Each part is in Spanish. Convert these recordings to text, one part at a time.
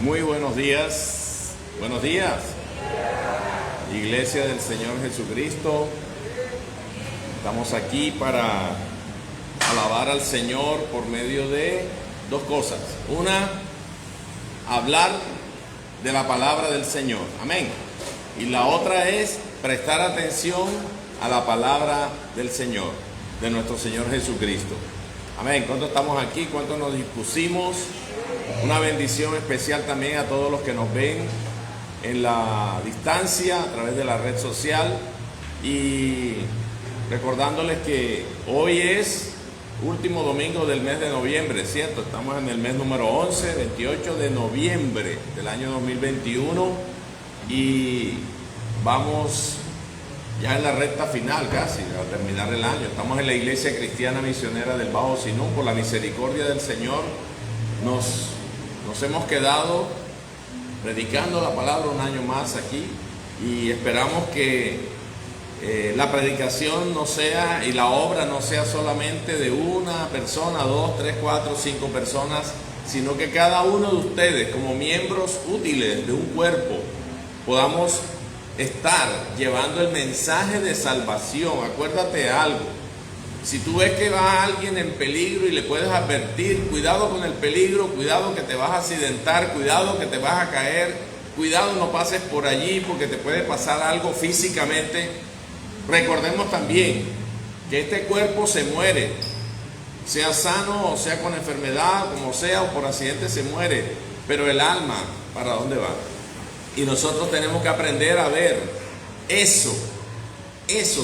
Muy buenos días, Iglesia del Señor Jesucristo. Estamos aquí para alabar al Señor por medio de dos cosas. Una, hablar de la palabra del Señor, amén. Y la otra es prestar atención a la palabra del Señor, de nuestro Señor Jesucristo, amén. ¿Cuántos estamos aquí? ¿Cuántos nos dispusimos? Una bendición especial también a todos los que nos ven en la distancia a través de la red social, y recordándoles que hoy es último domingo del mes de noviembre, ¿cierto? Estamos en el mes número 11, 28 de noviembre del año 2021, y vamos ya en la recta final casi a terminar el año. Estamos en la Iglesia Cristiana Misionera del Bajo Sinú. Por la misericordia del Señor nos hemos quedado predicando la palabra un año más aquí, y esperamos que la predicación no sea, y la obra no sea solamente de una persona, dos, tres, cuatro, cinco personas, sino que cada uno de ustedes, como miembros útiles de un cuerpo, podamos estar llevando el mensaje de salvación. Acuérdate de algo: si tú ves que va alguien en peligro y le puedes advertir, cuidado con el peligro, cuidado que te vas a accidentar, cuidado que te vas a caer, cuidado no pases por allí porque te puede pasar algo físicamente. Recordemos también que este cuerpo se muere, sea sano o sea con enfermedad, como sea, o por accidente se muere, pero el alma, ¿para dónde va? Y nosotros tenemos que aprender a ver eso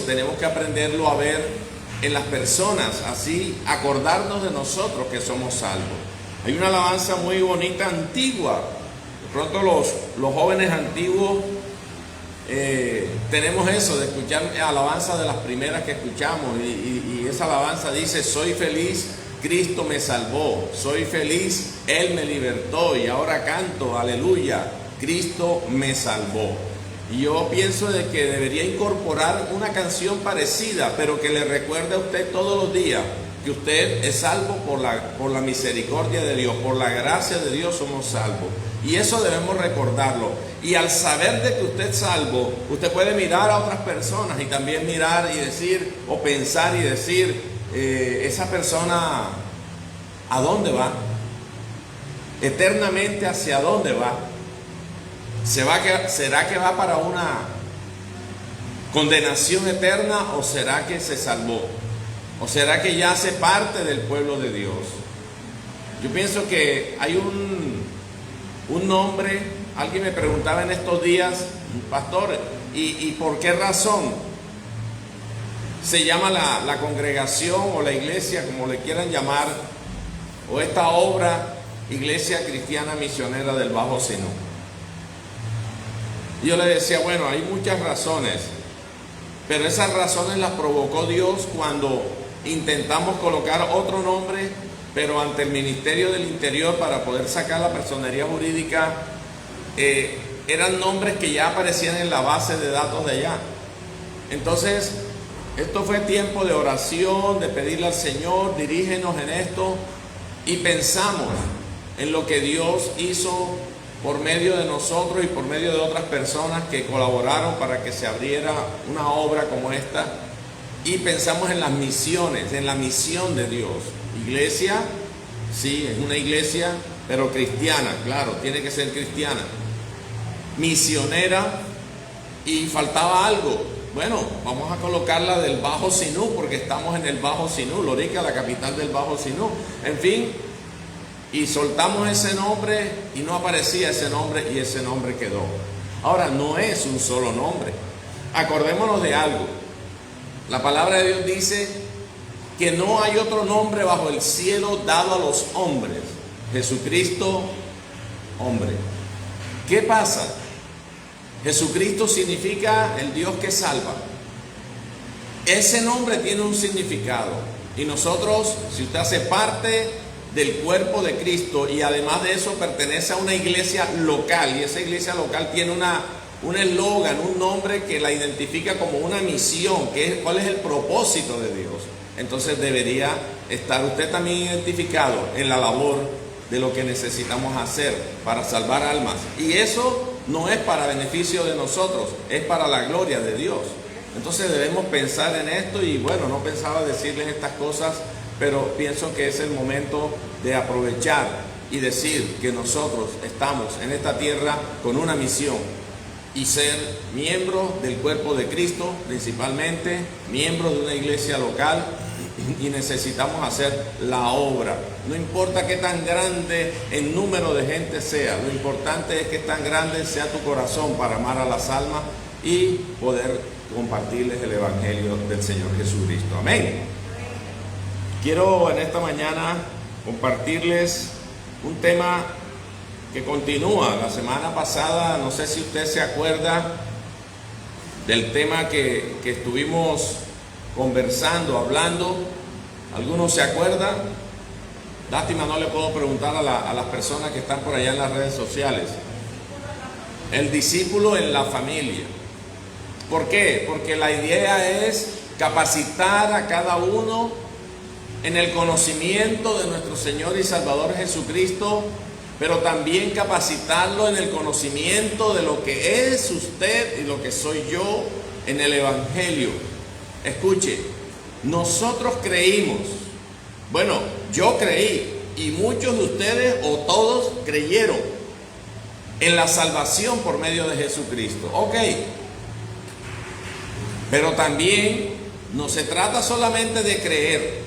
tenemos que aprenderlo a ver en las personas, así acordarnos de nosotros que somos salvos. Hay una alabanza muy bonita, antigua. De pronto los jóvenes antiguos tenemos eso de escuchar alabanza de las primeras que escuchamos, y esa alabanza dice: soy feliz, Cristo me salvó, soy feliz, Él me libertó, y ahora canto, aleluya, Cristo me salvó. Y yo pienso de que debería incorporar una canción parecida, pero que le recuerde a usted todos los días que usted es salvo por la misericordia de Dios, por la gracia de Dios somos salvos. Y eso debemos recordarlo. Y al saber de que usted es salvo, usted puede mirar a otras personas y también mirar y decir, o pensar y decir, esa persona, ¿a dónde va? Eternamente, ¿hacia dónde va? ¿Será que va para una condenación eterna, o será que se salvó? ¿O será que ya hace parte del pueblo de Dios? Yo pienso que hay un nombre. Alguien me preguntaba en estos días, pastor, ¿y por qué razón se llama la congregación o la iglesia, como le quieran llamar, o esta obra, Iglesia Cristiana Misionera del Bajo Sinú? Y yo le decía, bueno, hay muchas razones, pero esas razones las provocó Dios cuando intentamos colocar otro nombre, pero ante el Ministerio del Interior, para poder sacar la personería jurídica. Eran nombres que ya aparecían en la base de datos de allá. Entonces, esto fue tiempo de oración, de pedirle al Señor, dirígenos en esto, y pensamos en lo que Dios hizo por medio de nosotros y por medio de otras personas que colaboraron para que se abriera una obra como esta, y pensamos en las misiones, en la misión de Dios. Iglesia, sí, es una iglesia, pero cristiana, claro, tiene que ser cristiana, misionera, y faltaba algo. Bueno, vamos a colocarla del Bajo Sinú, porque estamos en el Bajo Sinú, Lorica, la capital del Bajo Sinú, en fin. Y soltamos ese nombre y no aparecía ese nombre, y ese nombre quedó. Ahora, no es un solo nombre. Acordémonos de algo. La palabra de Dios dice que no hay otro nombre bajo el cielo dado a los hombres. Jesucristo, hombre. ¿Qué pasa? Jesucristo significa el Dios que salva. Ese nombre tiene un significado. Y nosotros, si usted hace parte del cuerpo de Cristo, y además de eso pertenece a una iglesia local, y esa iglesia local tiene un eslogan, un nombre que la identifica como una misión, cuál es el propósito de Dios, entonces debería estar usted también identificado en la labor de lo que necesitamos hacer para salvar almas. Y eso no es para beneficio de nosotros, es para la gloria de Dios. Entonces debemos pensar en esto y bueno, no pensaba decirles estas cosas, pero pienso que es el momento de aprovechar y decir que nosotros estamos en esta tierra con una misión y ser miembros del cuerpo de Cristo, principalmente miembros de una iglesia local, y necesitamos hacer la obra. No importa qué tan grande el número de gente sea, lo importante es que tan grande sea tu corazón para amar a las almas y poder compartirles el evangelio del Señor Jesucristo. Amén. Quiero en esta mañana compartirles un tema que continúa. La semana pasada, no sé si usted se acuerda del tema que estuvimos conversando, hablando. ¿Algunos se acuerdan? Lástima, no le puedo preguntar a las personas que están por allá en las redes sociales. El discípulo en la familia. ¿Por qué? Porque la idea es capacitar a cada uno en el conocimiento de nuestro Señor y Salvador Jesucristo, pero también capacitarlo en el conocimiento de lo que es usted y lo que soy yo en el Evangelio. Escuche, nosotros creímos, bueno, yo creí y muchos de ustedes o todos creyeron en la salvación por medio de Jesucristo. Ok, pero también no se trata solamente de creer,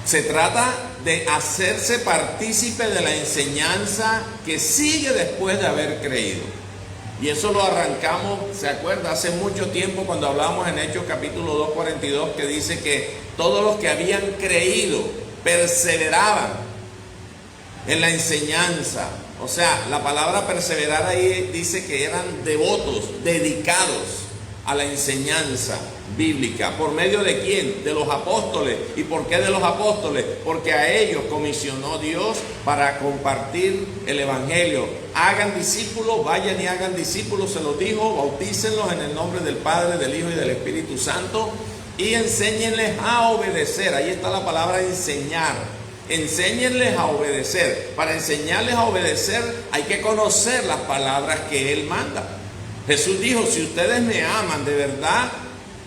se trata de hacerse partícipe de la enseñanza que sigue después de haber creído. Y eso lo arrancamos, ¿se acuerda? Hace mucho tiempo cuando hablamos en Hechos capítulo 2:42, que dice que todos los que habían creído perseveraban en la enseñanza. O sea, la palabra perseverar ahí dice que eran devotos, dedicados a la enseñanza bíblica. ¿Por medio de quién? De los apóstoles. ¿Y por qué de los apóstoles? Porque a ellos comisionó Dios para compartir el evangelio. Hagan discípulos, vayan y hagan discípulos, se los dijo, bautícenlos en el nombre del Padre, del Hijo y del Espíritu Santo y enséñenles a obedecer. Ahí está la palabra enseñar. Enséñenles a obedecer. Para enseñarles a obedecer hay que conocer las palabras que Él manda. Jesús dijo, si ustedes me aman de verdad,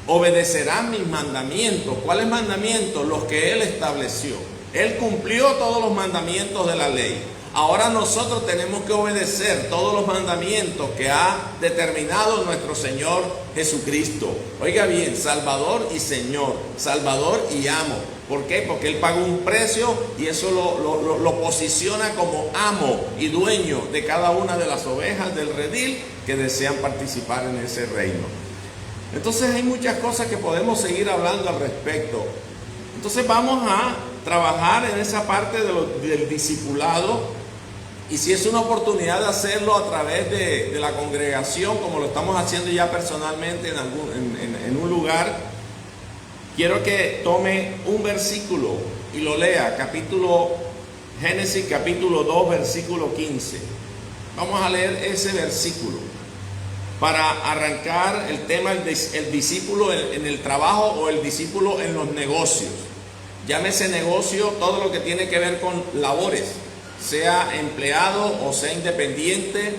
obedecerán mis mandamientos. ¿Cuáles mandamientos? Los que Él estableció. Él cumplió todos los mandamientos de la ley. Ahora nosotros tenemos que obedecer todos los mandamientos que ha determinado nuestro Señor Jesucristo. Oiga bien, Salvador y Señor, Salvador y amo. ¿Por qué? Porque Él pagó un precio y eso lo posiciona como amo y dueño de cada una de las ovejas del redil que desean participar en ese reino. Entonces hay muchas cosas que podemos seguir hablando al respecto. Entonces vamos a trabajar en esa parte del discipulado, y si es una oportunidad de hacerlo a través de la congregación, como lo estamos haciendo ya personalmente en un lugar, quiero que tome un versículo y lo lea, Génesis capítulo 2, versículo 15. Vamos a leer ese versículo para arrancar el tema el discípulo en el trabajo o el discípulo en los negocios. Llámese negocio todo lo que tiene que ver con labores, sea empleado o sea independiente,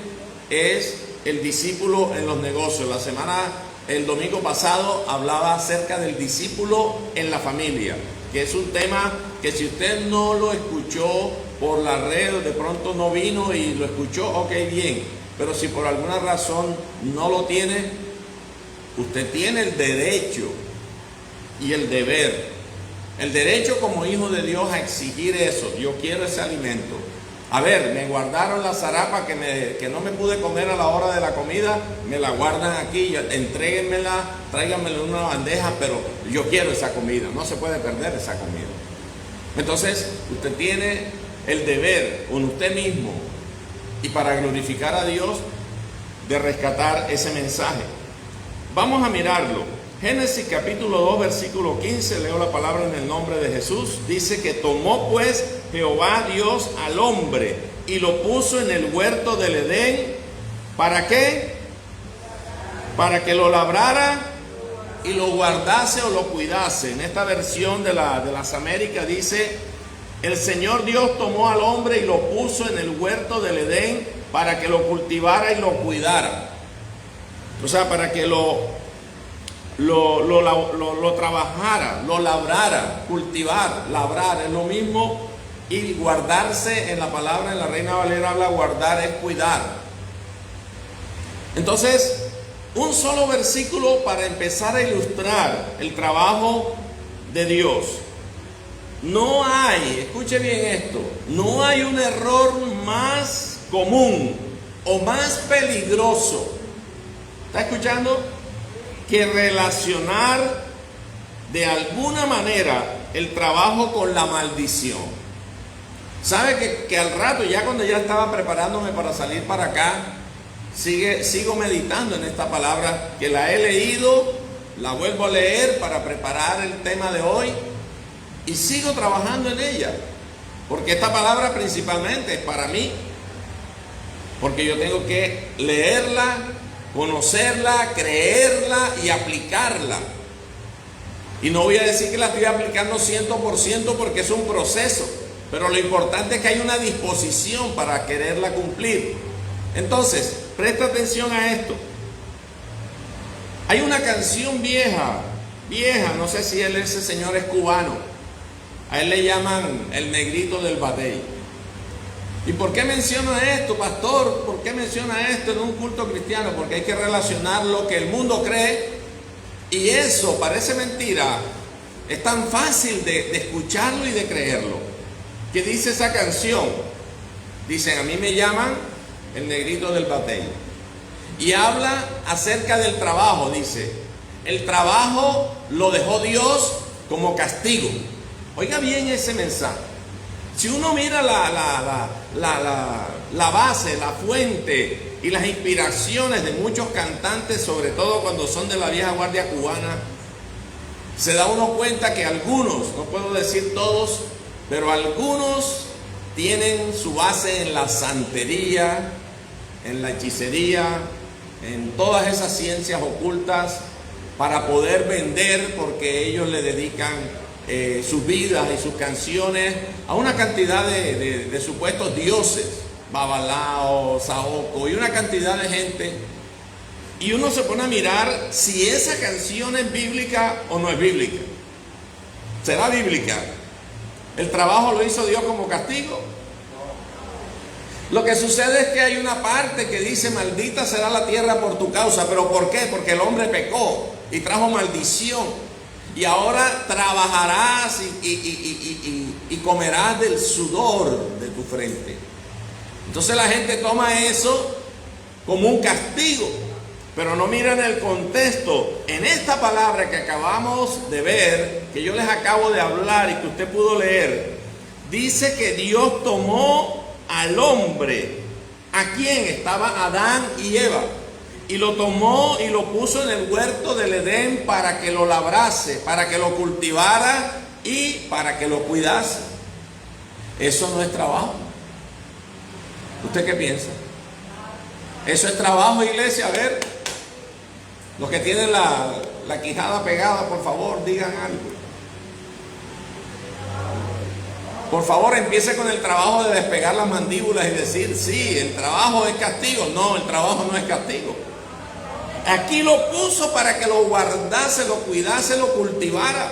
es el discípulo en los negocios. El domingo pasado hablaba acerca del discípulo en la familia, que es un tema que si usted no lo escuchó por la red, de pronto no vino y lo escuchó, ok, bien, pero si por alguna razón no lo tiene, usted tiene el derecho y el deber. El derecho como hijo de Dios a exigir eso. Yo quiero ese alimento. A ver, me guardaron la zarapa que no me pude comer a la hora de la comida, me la guardan aquí, entréguenmela, tráiganmela en una bandeja, pero yo quiero esa comida, no se puede perder esa comida. Entonces, usted tiene el deber con usted mismo y para glorificar a Dios de rescatar ese mensaje. Vamos a mirarlo. Génesis capítulo 2, versículo 15, leo la palabra en el nombre de Jesús. Dice que tomó pues Jehová Dios al hombre y lo puso en el huerto del Edén. ¿Para qué? Para que lo labrara y lo guardase o lo cuidase. En esta versión de las Américas dice El Señor Dios tomó al hombre y lo puso en el huerto del Edén para que lo cultivara y lo cuidara. O sea, para que lo trabajara, lo labrara, cultivar, labrar, es lo mismo. Y guardarse, en la palabra, en la Reina Valera habla guardar, es cuidar. Entonces, un solo versículo para empezar a ilustrar el trabajo de Dios. No hay, escuche bien esto, no hay un error más común o más peligroso, ¿está escuchando?, que relacionar de alguna manera el trabajo con la maldición. ¿Sabe que al rato, ya cuando ya estaba preparándome para salir para acá, sigo meditando en esta palabra, que la he leído, la vuelvo a leer para preparar el tema de hoy y sigo trabajando en ella, porque esta palabra principalmente es para mí, porque yo tengo que leerla, conocerla, creerla y aplicarla. Y no voy a decir que la estoy aplicando 100% porque es un proceso, pero lo importante es que hay una disposición para quererla cumplir. Entonces, presta atención a esto. Hay una canción vieja, no sé si ese señor es cubano. A él le llaman el negrito del batey. ¿Y por qué menciona esto, pastor? ¿Por qué menciona esto en un culto cristiano? Porque hay que relacionar lo que el mundo cree, y eso parece mentira. Es tan fácil de escucharlo y de creerlo. ¿Qué dice esa canción? Dicen, a mí me llaman el negrito del batey. Y habla acerca del trabajo. Dice, el trabajo lo dejó Dios como castigo. Oiga bien ese mensaje. Si uno mira la base, la fuente y las inspiraciones de muchos cantantes, sobre todo cuando son de la vieja guardia cubana, se da uno cuenta que algunos, no puedo decir todos, pero algunos tienen su base en la santería, en la hechicería, en todas esas ciencias ocultas para poder vender, porque ellos le dedican sus vidas y sus canciones a una cantidad de supuestos dioses, Babalao, Saoko y una cantidad de gente, y uno se pone a mirar si esa canción es bíblica o no es bíblica. ¿Será bíblica? ¿El trabajo lo hizo Dios como castigo? Lo que sucede es que hay una parte que dice, maldita será la tierra por tu causa. ¿Pero por qué? Porque el hombre pecó y trajo maldición. Y ahora trabajarás y comerás del sudor de tu frente. Entonces la gente toma eso como un castigo, pero no miran el contexto. En esta palabra que acabamos de ver, que yo les acabo de hablar y que usted pudo leer, dice que Dios tomó al hombre, ¿a quién? Estaba Adán y Eva, y lo tomó y lo puso en el huerto del Edén para que lo labrase, para que lo cultivara y para que lo cuidase. Eso no es trabajo. ¿Usted qué piensa? ¿Eso es trabajo, iglesia? A ver, los que tienen la quijada pegada, por favor, digan algo. Por favor, empiece con el trabajo de despegar las mandíbulas y decir, sí, el trabajo es castigo. No, el trabajo no es castigo. Aquí lo puso para que lo guardase, lo cuidase, lo cultivara.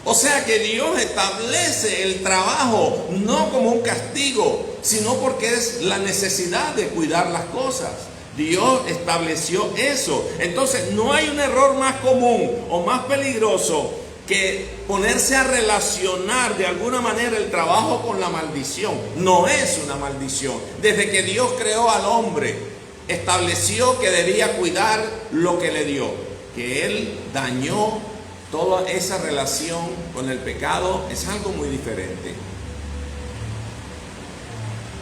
O sea que Dios establece el trabajo no como un castigo, sino porque es la necesidad de cuidar las cosas. Dios estableció eso. Entonces no hay un error más común o más peligroso que ponerse a relacionar de alguna manera el trabajo con la maldición. No es una maldición. Desde que Dios creó al hombre, estableció que debía cuidar lo que le dio. Que Él dañó toda esa relación con el pecado es algo muy diferente.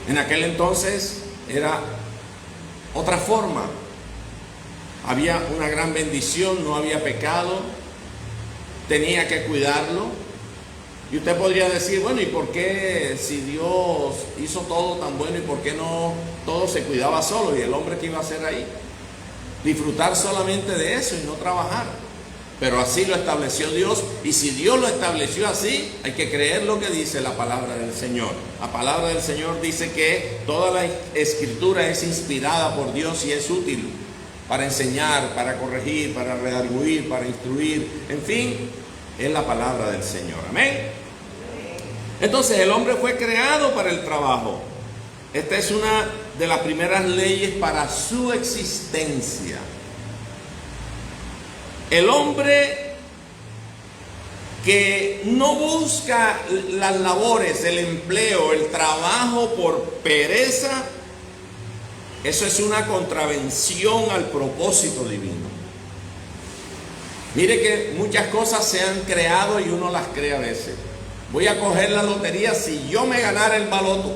En aquel entonces era otra forma. Había una gran bendición, no había pecado, tenía que cuidarlo. Y usted podría decir, bueno, ¿y por qué si Dios hizo todo tan bueno y por qué no todo se cuidaba solo? ¿Y el hombre qué iba a hacer ahí? Disfrutar solamente de eso y no trabajar. Pero así lo estableció Dios Y si Dios lo estableció así, hay que creer lo que dice la palabra del Señor. La palabra del Señor dice que toda la escritura es inspirada por Dios y es útil para enseñar, para corregir, para redarguir, para instruir. En fin, es la palabra del Señor. Amén. Entonces el hombre fue creado para el trabajo. Esta es una de las primeras leyes para su existencia. El hombre que no busca las labores, el empleo, el trabajo por pereza, eso es una contravención al propósito divino. Mire que muchas cosas se han creado y uno las cree a veces. Voy a coger la lotería si yo me ganara el baloto,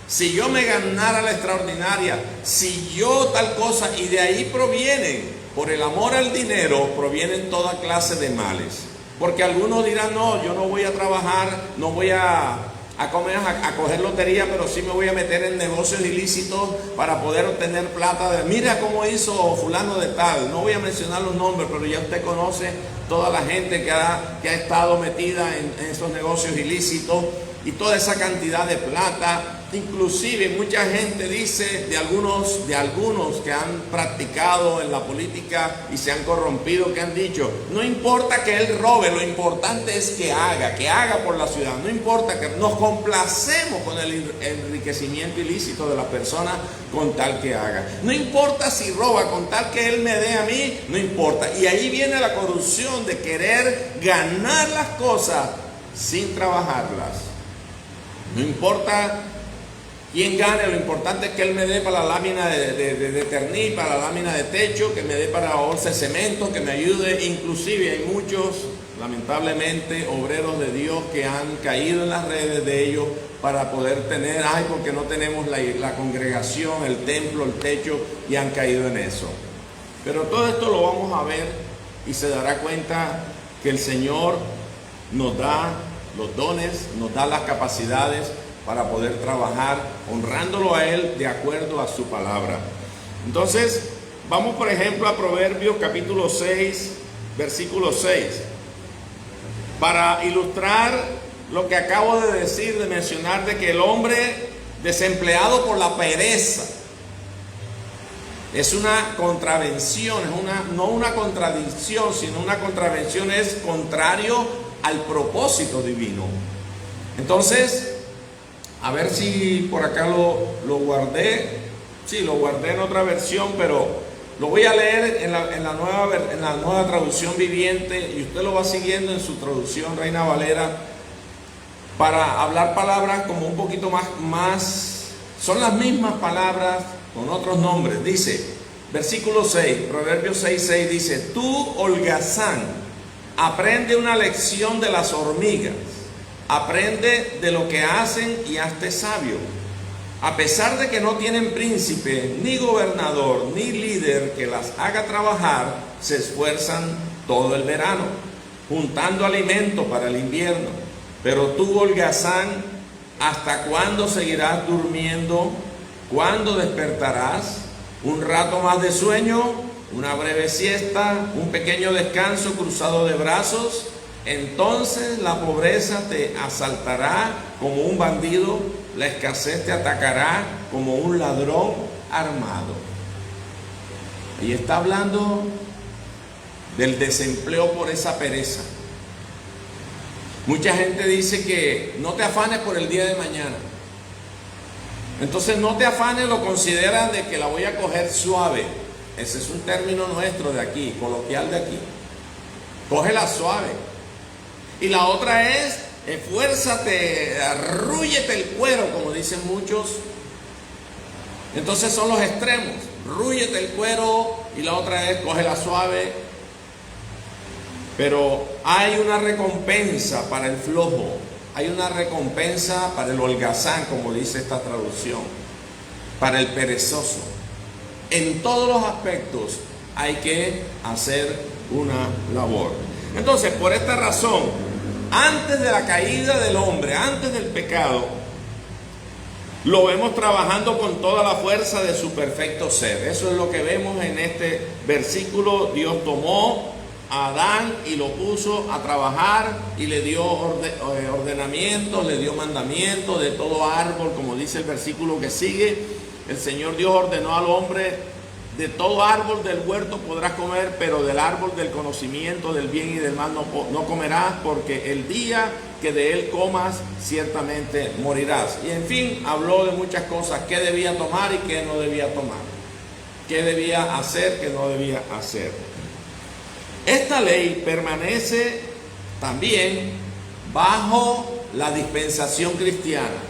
si yo me ganara la extraordinaria, si yo tal cosa, y de ahí provienen. Por el amor al dinero provienen toda clase de males. Porque algunos dirán, no, yo no voy a trabajar, no voy a coger lotería, pero sí me voy a meter en negocios ilícitos para poder obtener plata. Mira cómo hizo fulano de tal. No voy a mencionar los nombres, pero ya usted conoce toda la gente que ha estado metida en esos negocios ilícitos y toda esa cantidad de plata. Inclusive mucha gente dice de algunos que han practicado en la política y se han corrompido, que han dicho, no importa que él robe, lo importante es que haga por la ciudad. No importa, que nos complacemos con el enriquecimiento ilícito de las personas con tal que haga. No importa si roba, con tal que él me dé a mí, no importa. Y ahí viene la corrupción de querer ganar las cosas sin trabajarlas. No importa quién gane, lo importante es que él me dé para la lámina de ternil, para la lámina de techo, que me dé para la bolsa de cemento, que me ayude. Inclusive hay muchos, lamentablemente, obreros de Dios que han caído en las redes de ellos para poder tener, porque no tenemos la congregación, el templo, el techo, y han caído en eso. Pero todo esto lo vamos a ver y se dará cuenta que el Señor nos da los dones, nos da las capacidades para poder trabajar honrándolo a Él de acuerdo a su palabra. Entonces, vamos por ejemplo a Proverbios capítulo 6, versículo 6, para ilustrar lo que acabo de decir, de mencionar, de que el hombre desempleado por la pereza es una contravención, no una contradicción, sino una contravención, es contrario al propósito divino. Entonces, a ver si por acá lo guardé. Sí, lo guardé en otra versión, pero lo voy a leer en la nueva traducción viviente, y usted lo va siguiendo en su traducción Reina Valera, para hablar palabras como un poquito más, son las mismas palabras con otros nombres. Dice, versículo 6, Proverbios 6:6 dice, tú, holgazán, aprende una lección de las hormigas, aprende de lo que hacen y hazte sabio. A pesar de que no tienen príncipe, ni gobernador, ni líder que las haga trabajar, se esfuerzan todo el verano, juntando alimento para el invierno. Pero tú, holgazán, ¿hasta cuándo seguirás durmiendo? ¿Cuándo despertarás? ¿Un rato más de sueño? ¿Una breve siesta? ¿Un pequeño descanso cruzado de brazos? Entonces la pobreza te asaltará como un bandido, la escasez te atacará como un ladrón armado. Y está hablando del desempleo por esa pereza. Mucha gente dice que no te afanes por el día de mañana. Entonces no te afanes lo consideran de que la voy a coger suave. Ese es un término nuestro de aquí, coloquial de aquí. Cógela suave. Y la otra es, esfuérzate, arrúyete el cuero, como dicen muchos. Entonces son los extremos. Rúyete el cuero, y la otra es, cógela suave. Pero hay una recompensa para el flojo. Hay una recompensa para el holgazán, como dice esta traducción. Para el perezoso. En todos los aspectos hay que hacer una labor. Entonces, por esta razón, antes de la caída del hombre, antes del pecado, lo vemos trabajando con toda la fuerza de su perfecto ser. Eso es lo que vemos en este versículo. Dios tomó a Adán y lo puso a trabajar y le dio ordenamientos, le dio mandamientos de todo árbol, como dice el versículo que sigue. El Señor Dios ordenó al hombre: de todo árbol del huerto podrás comer, pero del árbol del conocimiento del bien y del mal no comerás, porque el día que de él comas ciertamente morirás. Y en fin, habló de muchas cosas: qué debía tomar y qué no debía tomar, qué debía hacer, qué no debía hacer. Esta ley permanece también bajo la dispensación cristiana.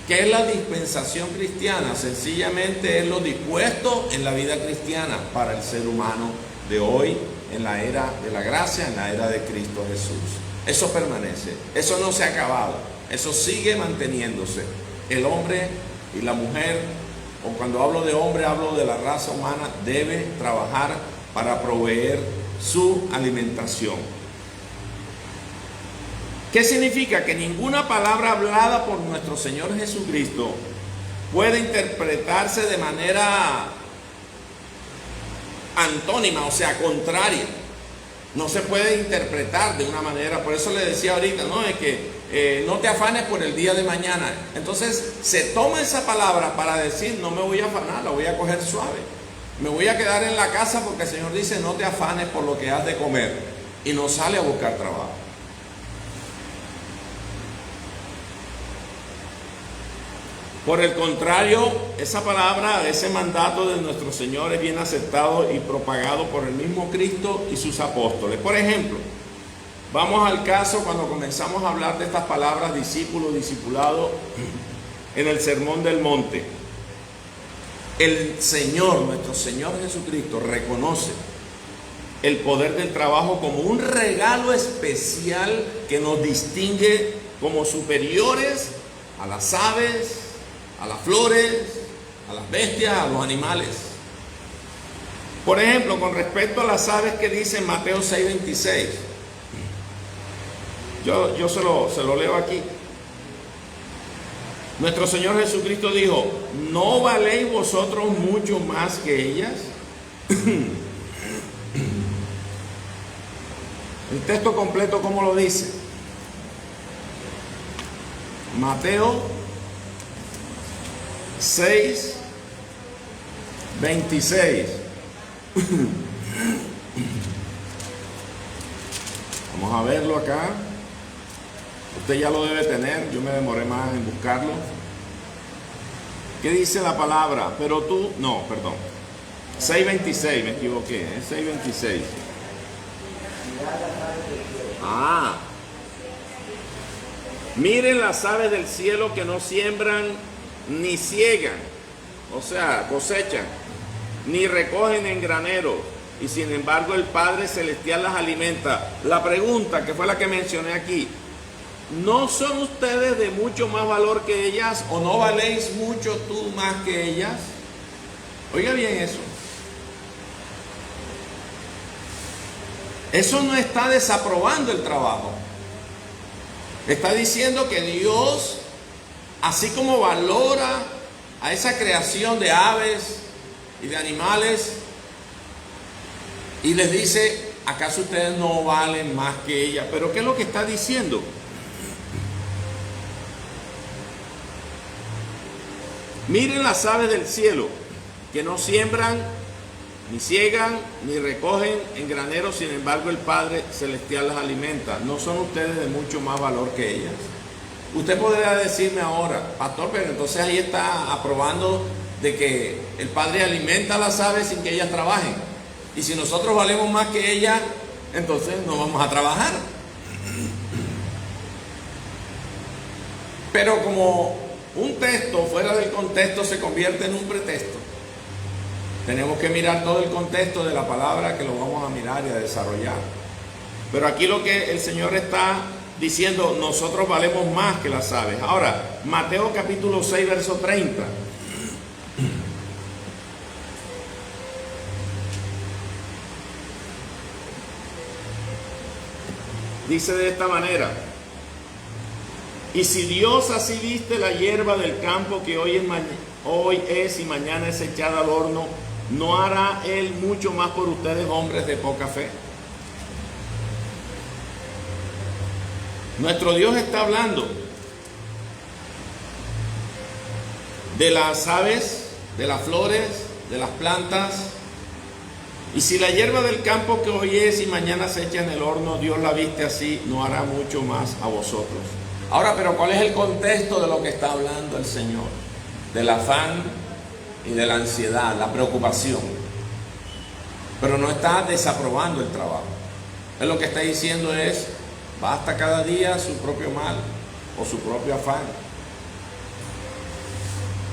¿Qué es la dispensación cristiana? Sencillamente es lo dispuesto en la vida cristiana para el ser humano de hoy, en la era de la gracia, en la era de Cristo Jesús. Eso permanece, eso no se ha acabado, eso sigue manteniéndose. El hombre y la mujer, o cuando hablo de hombre, hablo de la raza humana, debe trabajar para proveer su alimentación. ¿Qué significa? Que ninguna palabra hablada por nuestro Señor Jesucristo puede interpretarse de manera antónima, o sea, contraria. No se puede interpretar de una manera. Por eso le decía ahorita, ¿no? Es que no te afanes por el día de mañana. Entonces se toma esa palabra para decir: no me voy a afanar, la voy a coger suave. Me voy a quedar en la casa porque el Señor dice: no te afanes por lo que has de comer. Y no sale a buscar trabajo. Por el contrario, esa palabra, ese mandato de nuestro Señor es bien aceptado y propagado por el mismo Cristo y sus apóstoles. Por ejemplo, vamos al caso cuando comenzamos a hablar de estas palabras: discípulo, discipulado, en el Sermón del Monte. El Señor, nuestro Señor Jesucristo, reconoce el poder del trabajo como un regalo especial que nos distingue como superiores a las aves, a las flores, a las bestias, a los animales. Por ejemplo, con respecto a las aves, que dice en Mateo 6:26, yo se lo leo aquí. Nuestro Señor Jesucristo dijo: ¿no valéis vosotros mucho más que ellas? El texto completo, ¿cómo lo dice? Mateo 6:26. Vamos a verlo acá. Usted ya lo debe tener, yo me demoré más en buscarlo. ¿Qué dice la palabra? Pero tú, no, perdón. 6:26, me equivoqué, es 6:26. Miren las aves del cielo, que no siembran ni ciegan, o sea, cosechan, ni recogen en graneros, y sin embargo el Padre Celestial las alimenta. La pregunta, que fue la que mencioné aquí: ¿no son ustedes de mucho más valor que ellas? ¿O no valéis mucho tú más que ellas? Oiga bien eso. Eso no está desaprobando el trabajo. Está diciendo que Dios, así como valora a esa creación de aves y de animales, y les dice: ¿acaso ustedes no valen más que ella? Pero ¿qué es lo que está diciendo? Miren las aves del cielo, que no siembran, ni ciegan, ni recogen en graneros, sin embargo el Padre Celestial las alimenta. ¿No son ustedes de mucho más valor que ellas? Usted podría decirme ahora: pastor, pero entonces ahí está aprobando de que el Padre alimenta a las aves sin que ellas trabajen. Y si nosotros valemos más que ellas, entonces no vamos a trabajar. Pero como un texto fuera del contexto se convierte en un pretexto, tenemos que mirar todo el contexto de la palabra, que lo vamos a mirar y a desarrollar. Pero aquí lo que el Señor está diciendo: nosotros valemos más que las aves. Ahora, Mateo capítulo 6, verso 30. Dice de esta manera: y si Dios así viste la hierba del campo, que hoy es y mañana es echada al horno, ¿no hará Él mucho más por ustedes, hombres de poca fe? Nuestro Dios está hablando de las aves, de las flores, de las plantas. Y si la hierba del campo que hoy es y mañana se echa en el horno, Dios la viste así, no hará mucho más a vosotros. Ahora, pero ¿cuál es el contexto de lo que está hablando el Señor? Del afán y de la ansiedad, la preocupación. Pero no está desaprobando el trabajo. Él lo que está diciendo es, basta cada día su propio mal o su propio afán.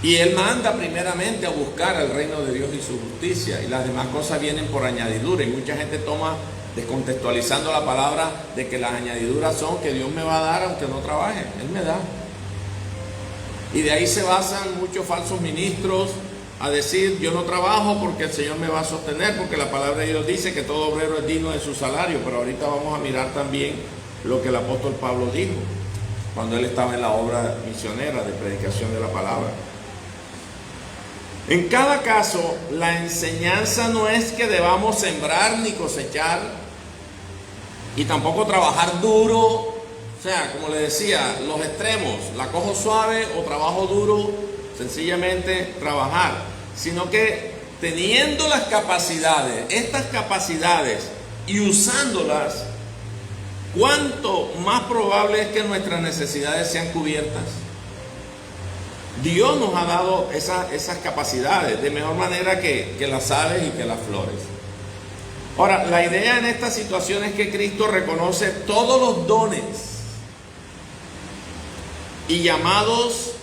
Y Él manda primeramente a buscar el reino de Dios y su justicia, y las demás cosas vienen por añadidura. Y mucha gente toma, descontextualizando la palabra, de que las añadiduras son que Dios me va a dar aunque no trabaje. Él me da. Y de ahí se basan muchos falsos ministros a decir, yo no trabajo porque el Señor me va a sostener, porque la palabra de Dios dice que todo obrero es digno de su salario. Pero ahorita vamos a mirar también lo que el apóstol Pablo dijo cuando él estaba en la obra misionera de predicación de la palabra. En cada caso, la enseñanza no es que debamos sembrar ni cosechar, y tampoco trabajar duro. O sea, como le decía, los extremos, la cojo suave o trabajo duro, sencillamente trabajar, sino que teniendo las capacidades, estas capacidades, y usándolas, cuánto más probable es que nuestras necesidades sean cubiertas. Dios nos ha dado esas capacidades de mejor manera que las aves y que las flores. Ahora, la idea en esta situación es que Cristo reconoce todos los dones y llamados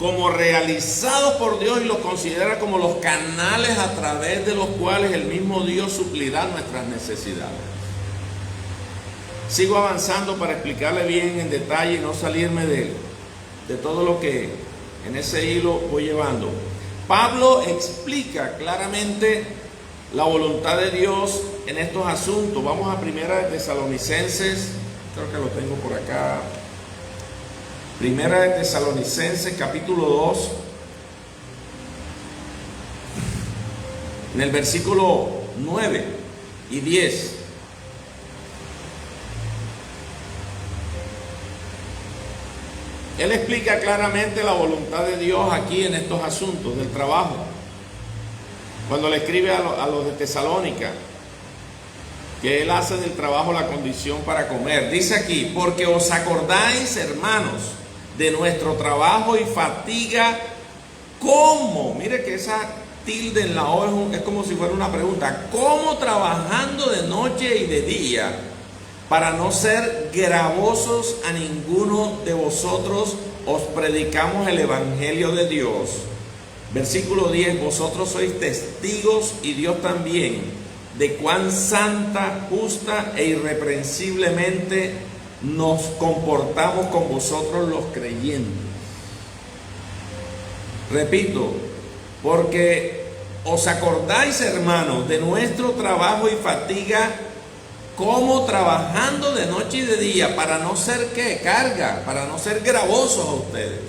como realizados por Dios, y los considera como los canales a través de los cuales el mismo Dios suplirá nuestras necesidades. Sigo avanzando para explicarle bien en detalle y no salirme de todo lo que en ese hilo voy llevando. Pablo explica claramente la voluntad de Dios en estos asuntos. Vamos a Primera de Tesalonicenses, creo que lo tengo por acá. Primera de Tesalonicenses, capítulo 2, en el versículo 9 y 10. Él explica claramente la voluntad de Dios aquí en estos asuntos del trabajo. Cuando le escribe a los de Tesalónica, que Él hace del trabajo la condición para comer. Dice aquí, porque os acordáis, hermanos, de nuestro trabajo y fatiga, ¿cómo? Mire que esa tilde en la O es como si fuera una pregunta. ¿Cómo trabajando de noche y de día, para no ser gravosos a ninguno de vosotros, os predicamos el Evangelio de Dios? Versículo 10, vosotros sois testigos, y Dios también, de cuán santa, justa e irreprensiblemente nos comportamos con vosotros los creyentes. Repito, porque os acordáis, hermanos, de nuestro trabajo y fatiga, como trabajando de noche y de día, para no ser ¿qué? Carga, para no ser gravosos a ustedes.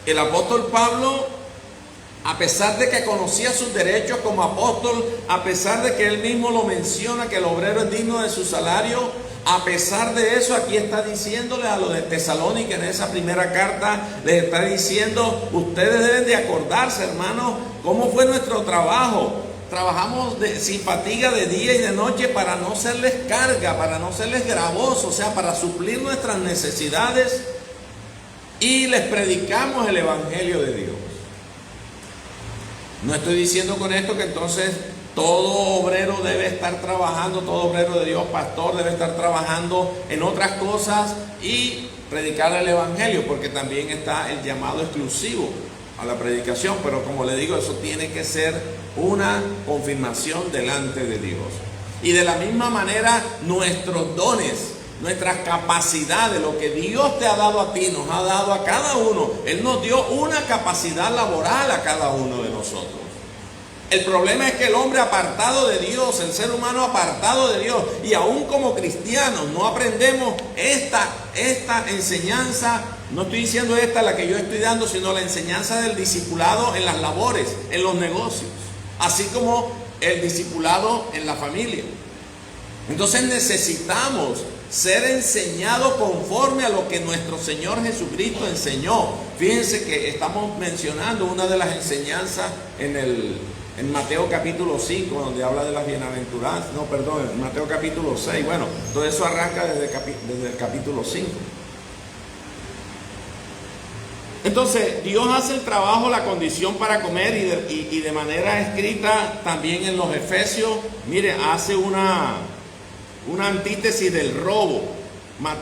El apóstol Pablo, a pesar de que conocía sus derechos como apóstol, a pesar de que él mismo lo menciona, que el obrero es digno de su salario, a pesar de eso, aquí está diciéndole a los de Tesalónica, en esa primera carta, les está diciendo, ustedes deben de acordarse, hermanos, cómo fue nuestro trabajo. Trabajamos sin fatiga de día y de noche para no serles carga, para no serles gravosos, o sea, para suplir nuestras necesidades, y les predicamos el Evangelio de Dios. No estoy diciendo con esto que entonces todo obrero debe estar trabajando, todo obrero de Dios, pastor, debe estar trabajando en otras cosas y predicar el Evangelio, porque también está el llamado exclusivo a la predicación, pero como le digo, eso tiene que ser una confirmación delante de Dios. Y de la misma manera, nuestros dones, nuestras capacidades, lo que Dios te ha dado a ti, nos ha dado a cada uno. Él nos dio una capacidad laboral a cada uno de nosotros. El problema es que el hombre apartado de Dios, el ser humano apartado de Dios, y aún como cristianos no aprendemos esta enseñanza. No estoy diciendo esta la que yo estoy dando, sino la enseñanza del discipulado en las labores, en los negocios, así como el discipulado en la familia. Entonces necesitamos ser enseñado conforme a lo que nuestro Señor Jesucristo enseñó. Fíjense que estamos mencionando una de las enseñanzas en Mateo capítulo 5, donde habla de las bienaventuranzas. No, perdón, en Mateo capítulo 6. Bueno, todo eso arranca desde el capítulo 5. Entonces, Dios hace el trabajo, la condición para comer, y de manera escrita también en los Efesios, mire, hace una antítesis del robo.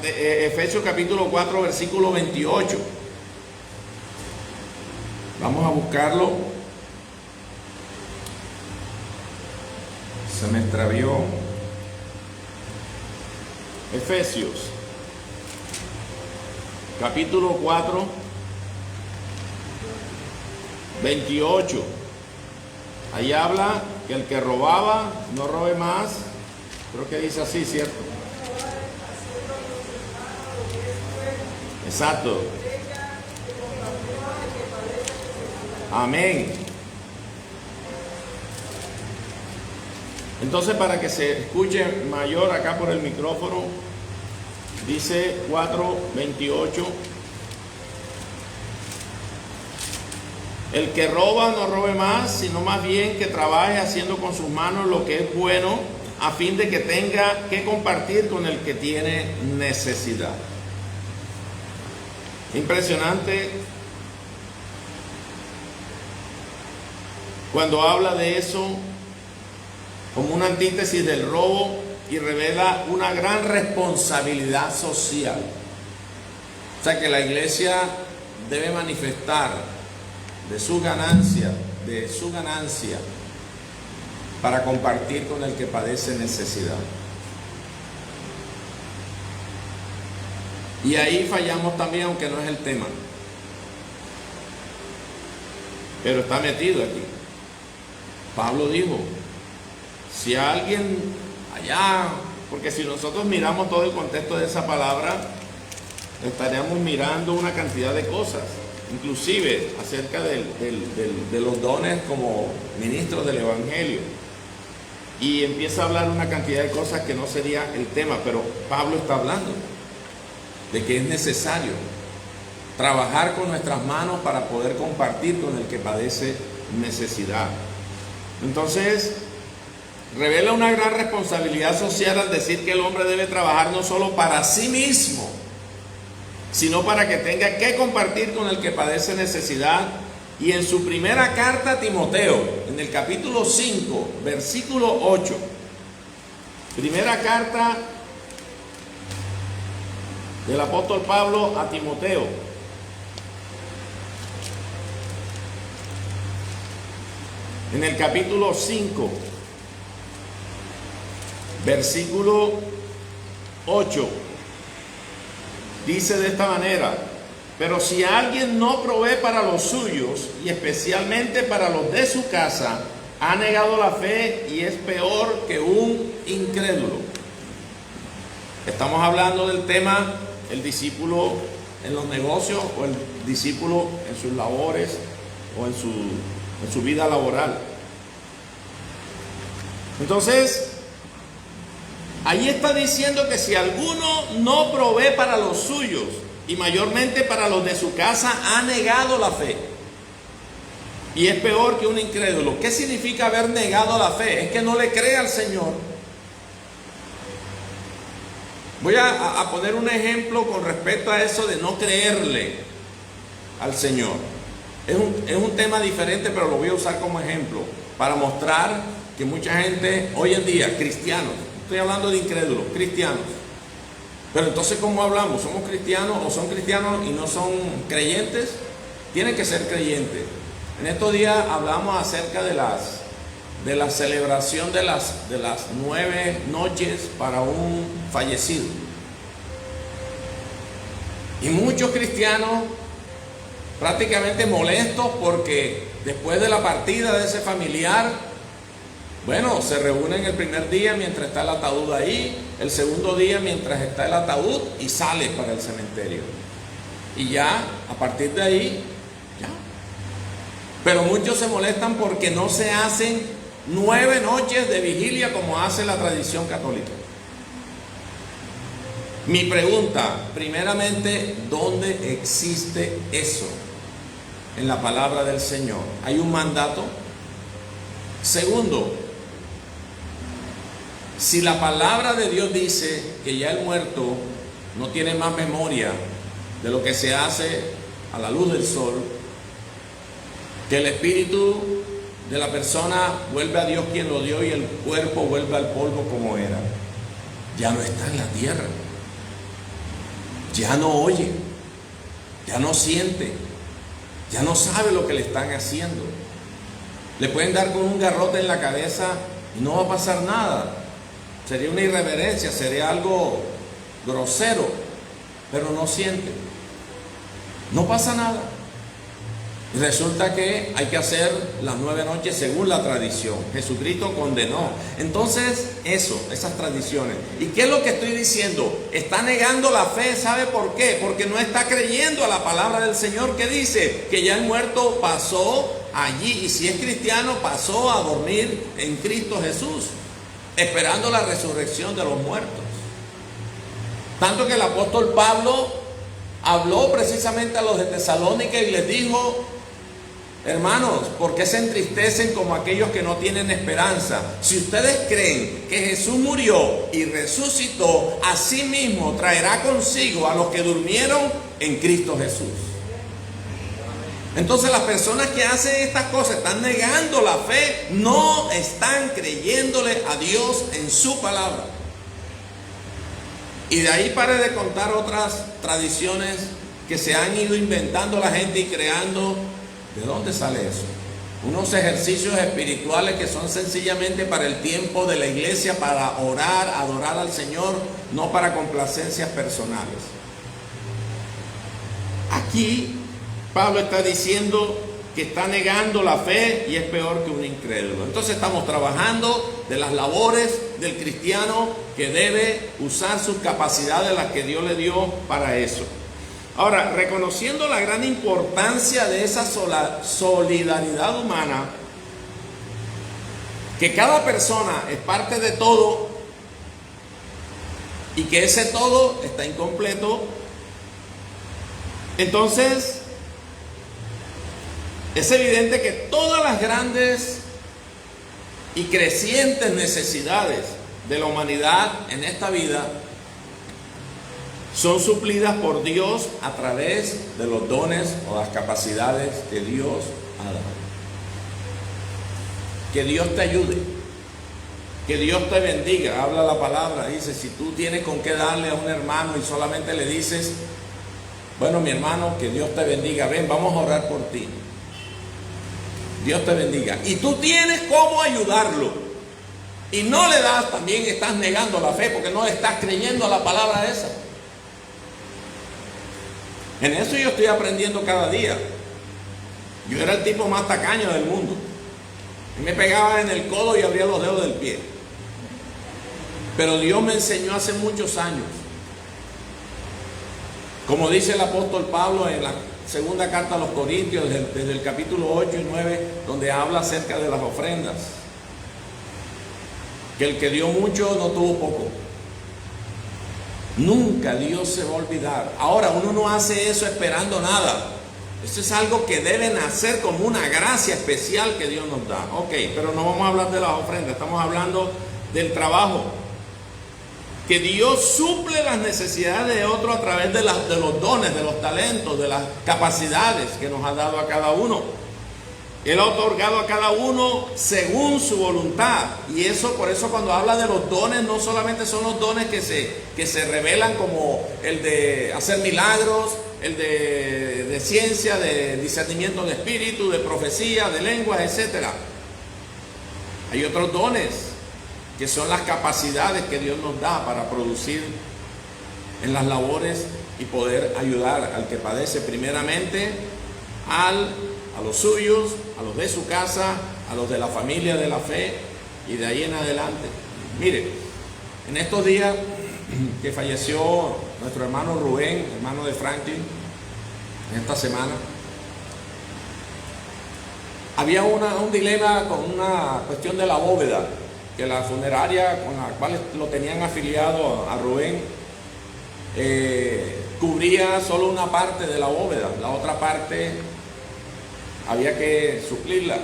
Efesios capítulo 4, versículo 28. Vamos a buscarlo. Se me extravió. Efesios capítulo 4, 28. Ahí habla que el que robaba no robe más. Creo que dice así, ¿cierto? Exacto. Amén. Entonces, para que se escuche mayor acá por el micrófono, dice 4:28. El que roba no robe más, sino más bien que trabaje haciendo con sus manos lo que es bueno, a fin de que tenga que compartir con el que tiene necesidad. Impresionante cuando habla de eso como una antítesis del robo, y revela una gran responsabilidad social. O sea que la iglesia debe manifestar de su ganancia para compartir con el que padece necesidad. Y ahí fallamos también, aunque no es el tema, pero está metido aquí. Pablo dijo, si alguien allá, porque si nosotros miramos todo el contexto de esa palabra, estaríamos mirando una cantidad de cosas, inclusive acerca de los dones como ministros del Evangelio, y empieza a hablar una cantidad de cosas que no sería el tema, pero Pablo está hablando de que es necesario trabajar con nuestras manos para poder compartir con el que padece necesidad. Entonces, revela una gran responsabilidad social al decir que el hombre debe trabajar no solo para sí mismo, sino para que tenga que compartir con el que padece necesidad. Y en su primera carta a Timoteo, en el capítulo 5, versículo 8, primera carta del apóstol Pablo a Timoteo, en el capítulo 5, versículo 8, dice de esta manera: pero si alguien no provee para los suyos, y especialmente para los de su casa, ha negado la fe y es peor que un incrédulo. Estamos hablando del tema, el discípulo en los negocios, o el discípulo en sus labores, o en su vida laboral. Entonces, ahí está diciendo que si alguno no provee para los suyos, y mayormente para los de su casa, ha negado la fe y es peor que un incrédulo. ¿Qué significa haber negado la fe? Es que no le cree al Señor. Voy a poner un ejemplo con respecto a eso de no creerle al Señor. Es un tema diferente, pero lo voy a usar como ejemplo para mostrar que mucha gente hoy en día, cristianos, estoy hablando de incrédulos, cristianos. Pero entonces, ¿cómo hablamos? ¿Somos cristianos o son cristianos y no son creyentes? Tienen que ser creyentes. En estos días hablamos acerca de la celebración de las 9 noches para un fallecido. Y muchos cristianos prácticamente molestos porque después de la partida de ese familiar, bueno, se reúnen el primer día mientras está el ataúd ahí, el segundo día mientras está el ataúd, y sale para el cementerio. Y ya, a partir de ahí, ya. Pero muchos se molestan porque no se hacen 9 noches de vigilia como hace la tradición católica. Mi pregunta, primeramente, ¿dónde existe eso? En la palabra del Señor. ¿Hay un mandato? Segundo, si la palabra de Dios dice que ya el muerto no tiene más memoria de lo que se hace a la luz del sol, que el espíritu de la persona vuelve a Dios quien lo dio y el cuerpo vuelve al polvo como era, ya no está en la tierra, ya no oye, ya no siente, ya no sabe lo que le están haciendo. Le pueden dar con un garrote en la cabeza y no va a pasar nada. Sería una irreverencia, sería algo grosero, pero no siente. No pasa nada. Y resulta que hay que hacer las 9 noches según la tradición. Jesucristo condenó. Entonces, esas tradiciones. ¿Y qué es lo que estoy diciendo? Está negando la fe. ¿Sabe por qué? Porque no está creyendo a la palabra del Señor que dice que ya el muerto pasó allí. Y si es cristiano, pasó a dormir en Cristo Jesús, esperando la resurrección de los muertos. Tanto que el apóstol Pablo habló precisamente a los de Tesalónica y les dijo: hermanos, ¿por qué se entristecen como aquellos que no tienen esperanza? Si ustedes creen que Jesús murió y resucitó, asimismo traerá consigo a los que durmieron en Cristo Jesús. Entonces las personas que hacen estas cosas están negando la fe, no están creyéndole a Dios en su palabra. Y de ahí pare de contar otras tradiciones que se han ido inventando la gente y creando. ¿De dónde sale eso? Unos ejercicios espirituales que son sencillamente para el tiempo de la iglesia, para orar, adorar al Señor, no para complacencias personales. Aquí Pablo está diciendo que está negando la fe y es peor que un incrédulo. Entonces estamos trabajando de las labores del cristiano que debe usar sus capacidades, las que Dios le dio para eso. Ahora, reconociendo la gran importancia de esa solidaridad humana, que cada persona es parte de todo y que ese todo está incompleto, entonces es evidente que todas las grandes y crecientes necesidades de la humanidad en esta vida son suplidas por Dios a través de los dones o las capacidades que Dios ha dado. Que Dios te ayude, que Dios te bendiga. Habla la palabra, dice: si tú tienes con qué darle a un hermano y solamente le dices: bueno, mi hermano, que Dios te bendiga, ven, vamos a orar por ti. Dios te bendiga. Y tú tienes cómo ayudarlo y no le das, también estás negando la fe, porque no estás creyendo a la palabra esa. En eso yo estoy aprendiendo cada día. Yo era el tipo más tacaño del mundo. Y me pegaba en el codo y abría los dedos del pie. Pero Dios me enseñó hace muchos años. Como dice el apóstol Pablo en la segunda carta a los Corintios, desde el capítulo 8 y 9, donde habla acerca de las ofrendas. Que el que dio mucho no tuvo poco. Nunca Dios se va a olvidar. Ahora, uno no hace eso esperando nada. Eso es algo que deben hacer como una gracia especial que Dios nos da. Ok, pero no vamos a hablar de las ofrendas, estamos hablando del trabajo. Que Dios suple las necesidades de otro a través de los dones, de los talentos, de las capacidades que nos ha dado a cada uno. Él ha otorgado a cada uno según su voluntad. Y eso, por eso cuando habla de los dones, no solamente son los dones que se revelan, como el de hacer milagros, el de ciencia, de discernimiento de espíritu, de profecía, de lenguas, etc. Hay otros dones que son las capacidades que Dios nos da para producir en las labores y poder ayudar al que padece, primeramente a los suyos, a los de su casa, a los de la familia de la fe, y de ahí en adelante. Mire, en estos días que falleció nuestro hermano Rubén, hermano de Franklin, en esta semana, había un dilema con una cuestión de la bóveda, que la funeraria con la cual lo tenían afiliado a Rubén cubría solo una parte de la bóveda, la otra parte había que suplirla.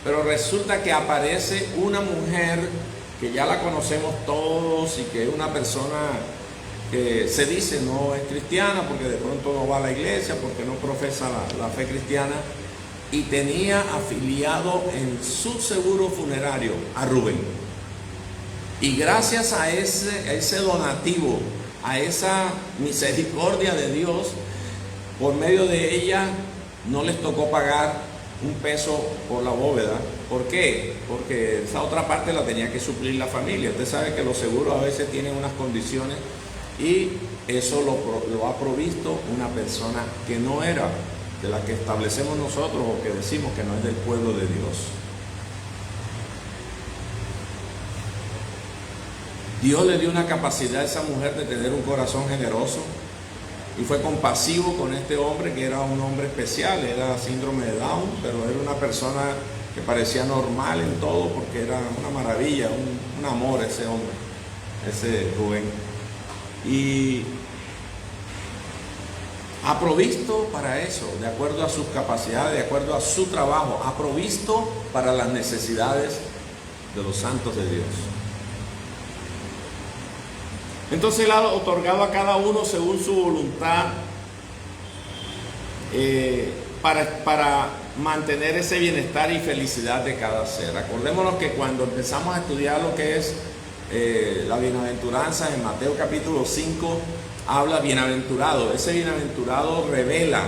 Pero resulta que aparece una mujer que ya la conocemos todos y que es una persona que se dice no es cristiana porque de pronto no va a la iglesia, porque no profesa la fe cristiana, y tenía afiliado en su seguro funerario a Rubén. Y gracias a ese donativo, a esa misericordia de Dios, por medio de ella no les tocó pagar un peso por la bóveda. ¿Por qué? Porque esa otra parte la tenía que suplir la familia. Usted sabe que los seguros a veces tienen unas condiciones y eso lo ha provisto una persona que no era de la que establecemos nosotros o que decimos que no es del pueblo de Dios. Dios le dio una capacidad a esa mujer de tener un corazón generoso y fue compasivo con este hombre que era un hombre especial, era síndrome de Down, pero era una persona que parecía normal en todo porque era una maravilla, un amor ese hombre, ese Rubén. Y ha provisto para eso, de acuerdo a sus capacidades, de acuerdo a su trabajo, ha provisto para las necesidades de los santos de Dios. Entonces Él ha otorgado a cada uno según su voluntad para mantener ese bienestar y felicidad de cada ser. Acordémonos que cuando empezamos a estudiar lo que es la bienaventuranza en Mateo capítulo 5, habla bienaventurado. Ese bienaventurado revela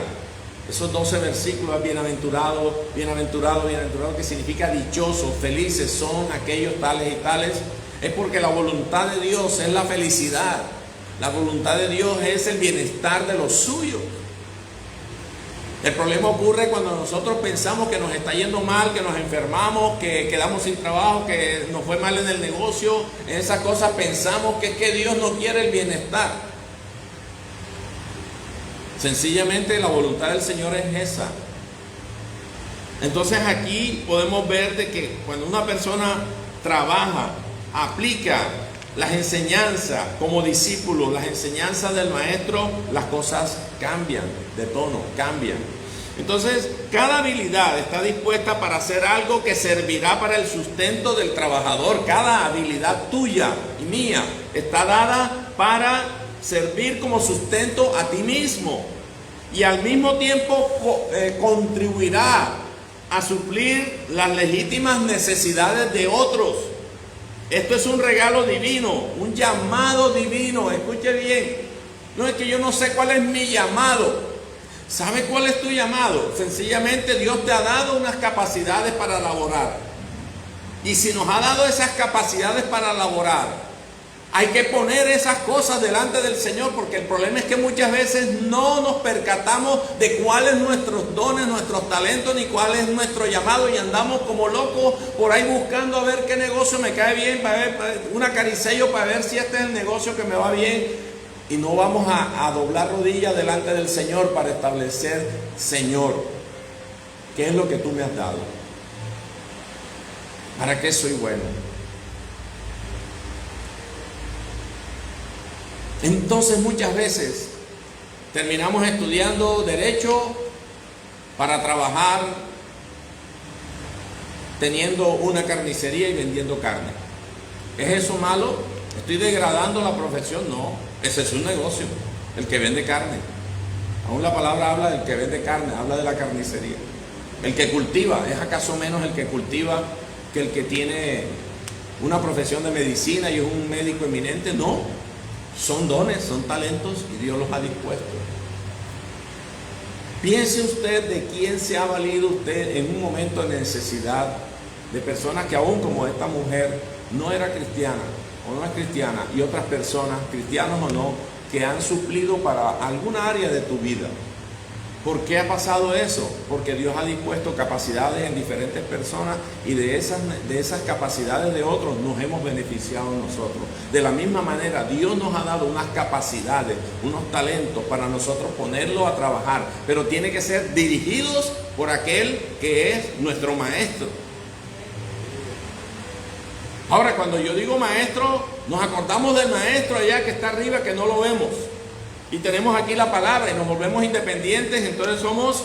esos 12 versículos, bienaventurado, bienaventurado, bienaventurado, que significa dichosos, felices son aquellos tales y tales. Es porque la voluntad de Dios es la felicidad. La voluntad de Dios es el bienestar de los suyos. El problema ocurre cuando nosotros pensamos que nos está yendo mal, que nos enfermamos, que quedamos sin trabajo, que nos fue mal en el negocio. En esas cosas pensamos que es que Dios no quiere el bienestar. Sencillamente la voluntad del Señor es esa. Entonces aquí podemos ver de que cuando una persona trabaja, aplica las enseñanzas como discípulo, las enseñanzas del maestro, las cosas cambian de tono, cambian. Entonces, cada habilidad está dispuesta para hacer algo que servirá para el sustento del trabajador. Cada habilidad tuya y mía está dada para servir como sustento a ti mismo y al mismo tiempo contribuirá a suplir las legítimas necesidades de otros. Esto es un regalo divino, un llamado divino. Escuche bien, no es que yo no sé cuál es mi llamado. ¿Sabe cuál es tu llamado? Sencillamente Dios te ha dado unas capacidades para laborar. Y si nos ha dado esas capacidades para laborar, hay que poner esas cosas delante del Señor, porque el problema es que muchas veces no nos percatamos de cuáles son nuestros dones, nuestros talentos, ni cuál es nuestro llamado, y andamos como locos por ahí buscando a ver qué negocio me cae bien, para ver una caricello para ver si este es el negocio que me va bien, y no vamos a doblar rodillas delante del Señor para establecer: Señor, ¿qué es lo que tú me has dado? ¿Para qué soy bueno? Entonces muchas veces terminamos estudiando derecho para trabajar teniendo una carnicería y vendiendo carne. ¿Es eso malo? ¿Estoy degradando la profesión? No, ese es un negocio, el que vende carne. Aún la palabra habla del que vende carne, habla de la carnicería. El que cultiva, ¿es acaso menos el que cultiva que el que tiene una profesión de medicina y es un médico eminente? No. Son dones, son talentos y Dios los ha dispuesto. Piense usted de quién se ha valido usted en un momento de necesidad, de personas que aún como esta mujer no era cristiana o no es cristiana, y otras personas, cristianos o no, que han suplido para alguna área de tu vida. ¿Por qué ha pasado eso? Porque Dios ha dispuesto capacidades en diferentes personas y de esas capacidades de otros nos hemos beneficiado nosotros. De la misma manera, Dios nos ha dado unas capacidades, unos talentos para nosotros ponerlos a trabajar, pero tiene que ser dirigidos por aquel que es nuestro maestro. Ahora, cuando yo digo maestro, nos acordamos del maestro allá que está arriba, que no lo vemos. y tenemos aquí la palabra y nos volvemos independientes, entonces somos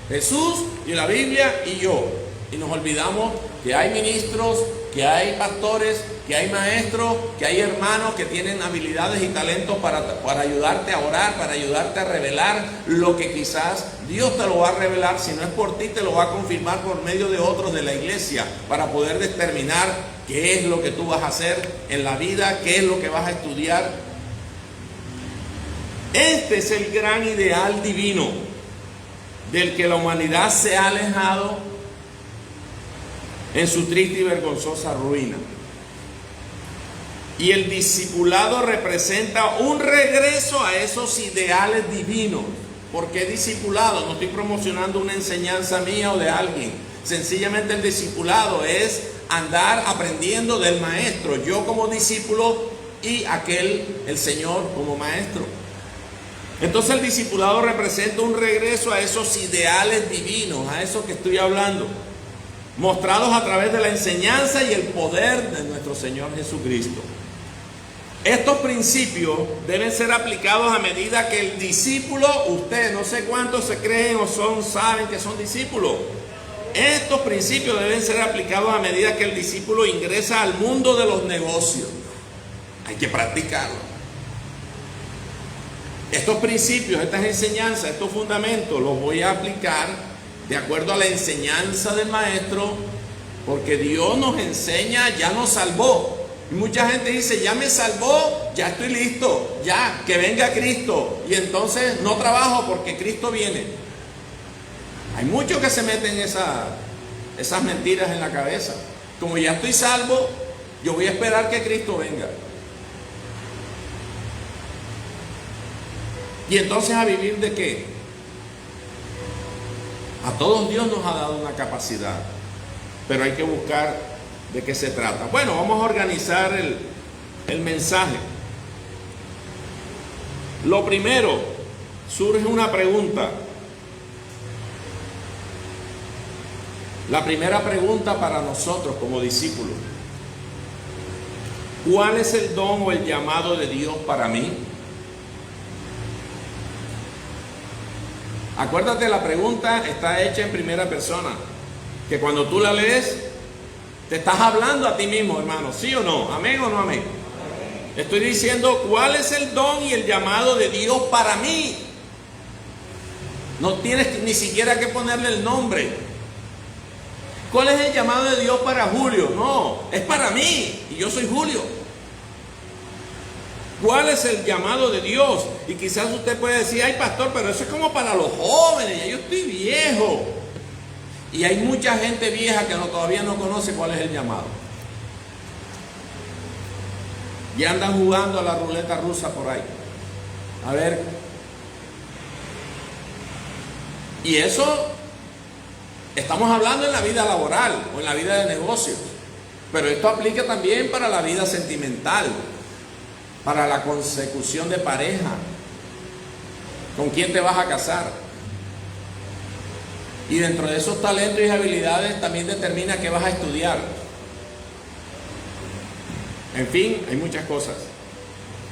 Jesús y la Biblia y yo. Y nos olvidamos que hay ministros, que hay pastores, que hay maestros, que hay hermanos que tienen habilidades y talentos para ayudarte a orar, para ayudarte a revelar lo que quizás Dios te lo va a revelar. Si no es por ti, te lo va a confirmar por medio de otros de la iglesia, para poder determinar qué es lo que tú vas a hacer en la vida, qué es lo que vas a estudiar. Este es el gran ideal divino del que la humanidad se ha alejado en su triste y vergonzosa ruina. Y el discipulado representa un regreso a esos ideales divinos. ¿Por qué discipulado? No estoy promocionando una enseñanza mía o de alguien. Sencillamente el discipulado es andar aprendiendo del maestro, yo como discípulo y aquel, el Señor, como maestro. Entonces el discipulado representa un regreso a esos ideales divinos, a eso que estoy hablando, mostrados a través de la enseñanza y el poder de nuestro Señor Jesucristo. Estos principios deben ser aplicados a medida que el discípulo, ustedes no sé cuántos se creen o saben que son discípulos. Estos principios deben ser aplicados a medida que el discípulo ingresa al mundo de los negocios. Hay que practicarlo. Estos principios, estas enseñanzas, estos fundamentos los voy a aplicar de acuerdo a la enseñanza del maestro, porque Dios nos enseña, ya nos salvó. Y mucha gente dice, ya me salvó, ya estoy listo, ya, que venga Cristo. Y entonces no trabajo porque Cristo viene. Hay muchos que se meten esas mentiras en la cabeza. Como ya estoy salvo, yo voy a esperar que Cristo venga. Y entonces, ¿a vivir de qué? A todos Dios nos ha dado una capacidad, pero hay que buscar de qué se trata. Bueno, vamos a organizar el mensaje. Lo primero, surge una pregunta. La primera pregunta para nosotros como discípulos: ¿cuál es el don o el llamado de Dios para mí? Acuérdate, la pregunta está hecha en primera persona, que cuando tú la lees, te estás hablando a ti mismo, hermano, ¿sí o no? ¿Amén o no amén? Estoy diciendo, ¿cuál es el don y el llamado de Dios para mí? No tienes ni siquiera que ponerle el nombre. ¿Cuál es el llamado de Dios para Julio? No, es para mí, y yo soy Julio. ¿Cuál es el llamado de Dios? Y quizás usted puede decir, ay pastor, pero eso es como para los jóvenes, ya yo estoy viejo. Y hay mucha gente vieja que todavía no conoce cuál es el llamado. Y andan jugando a la ruleta rusa por ahí. A ver. Y eso estamos hablando en la vida laboral o en la vida de negocios. Pero esto aplica también para la vida sentimental, para la consecución de pareja, con quién te vas a casar. Y dentro de esos talentos y habilidades también determina qué vas a estudiar. En fin, hay muchas cosas.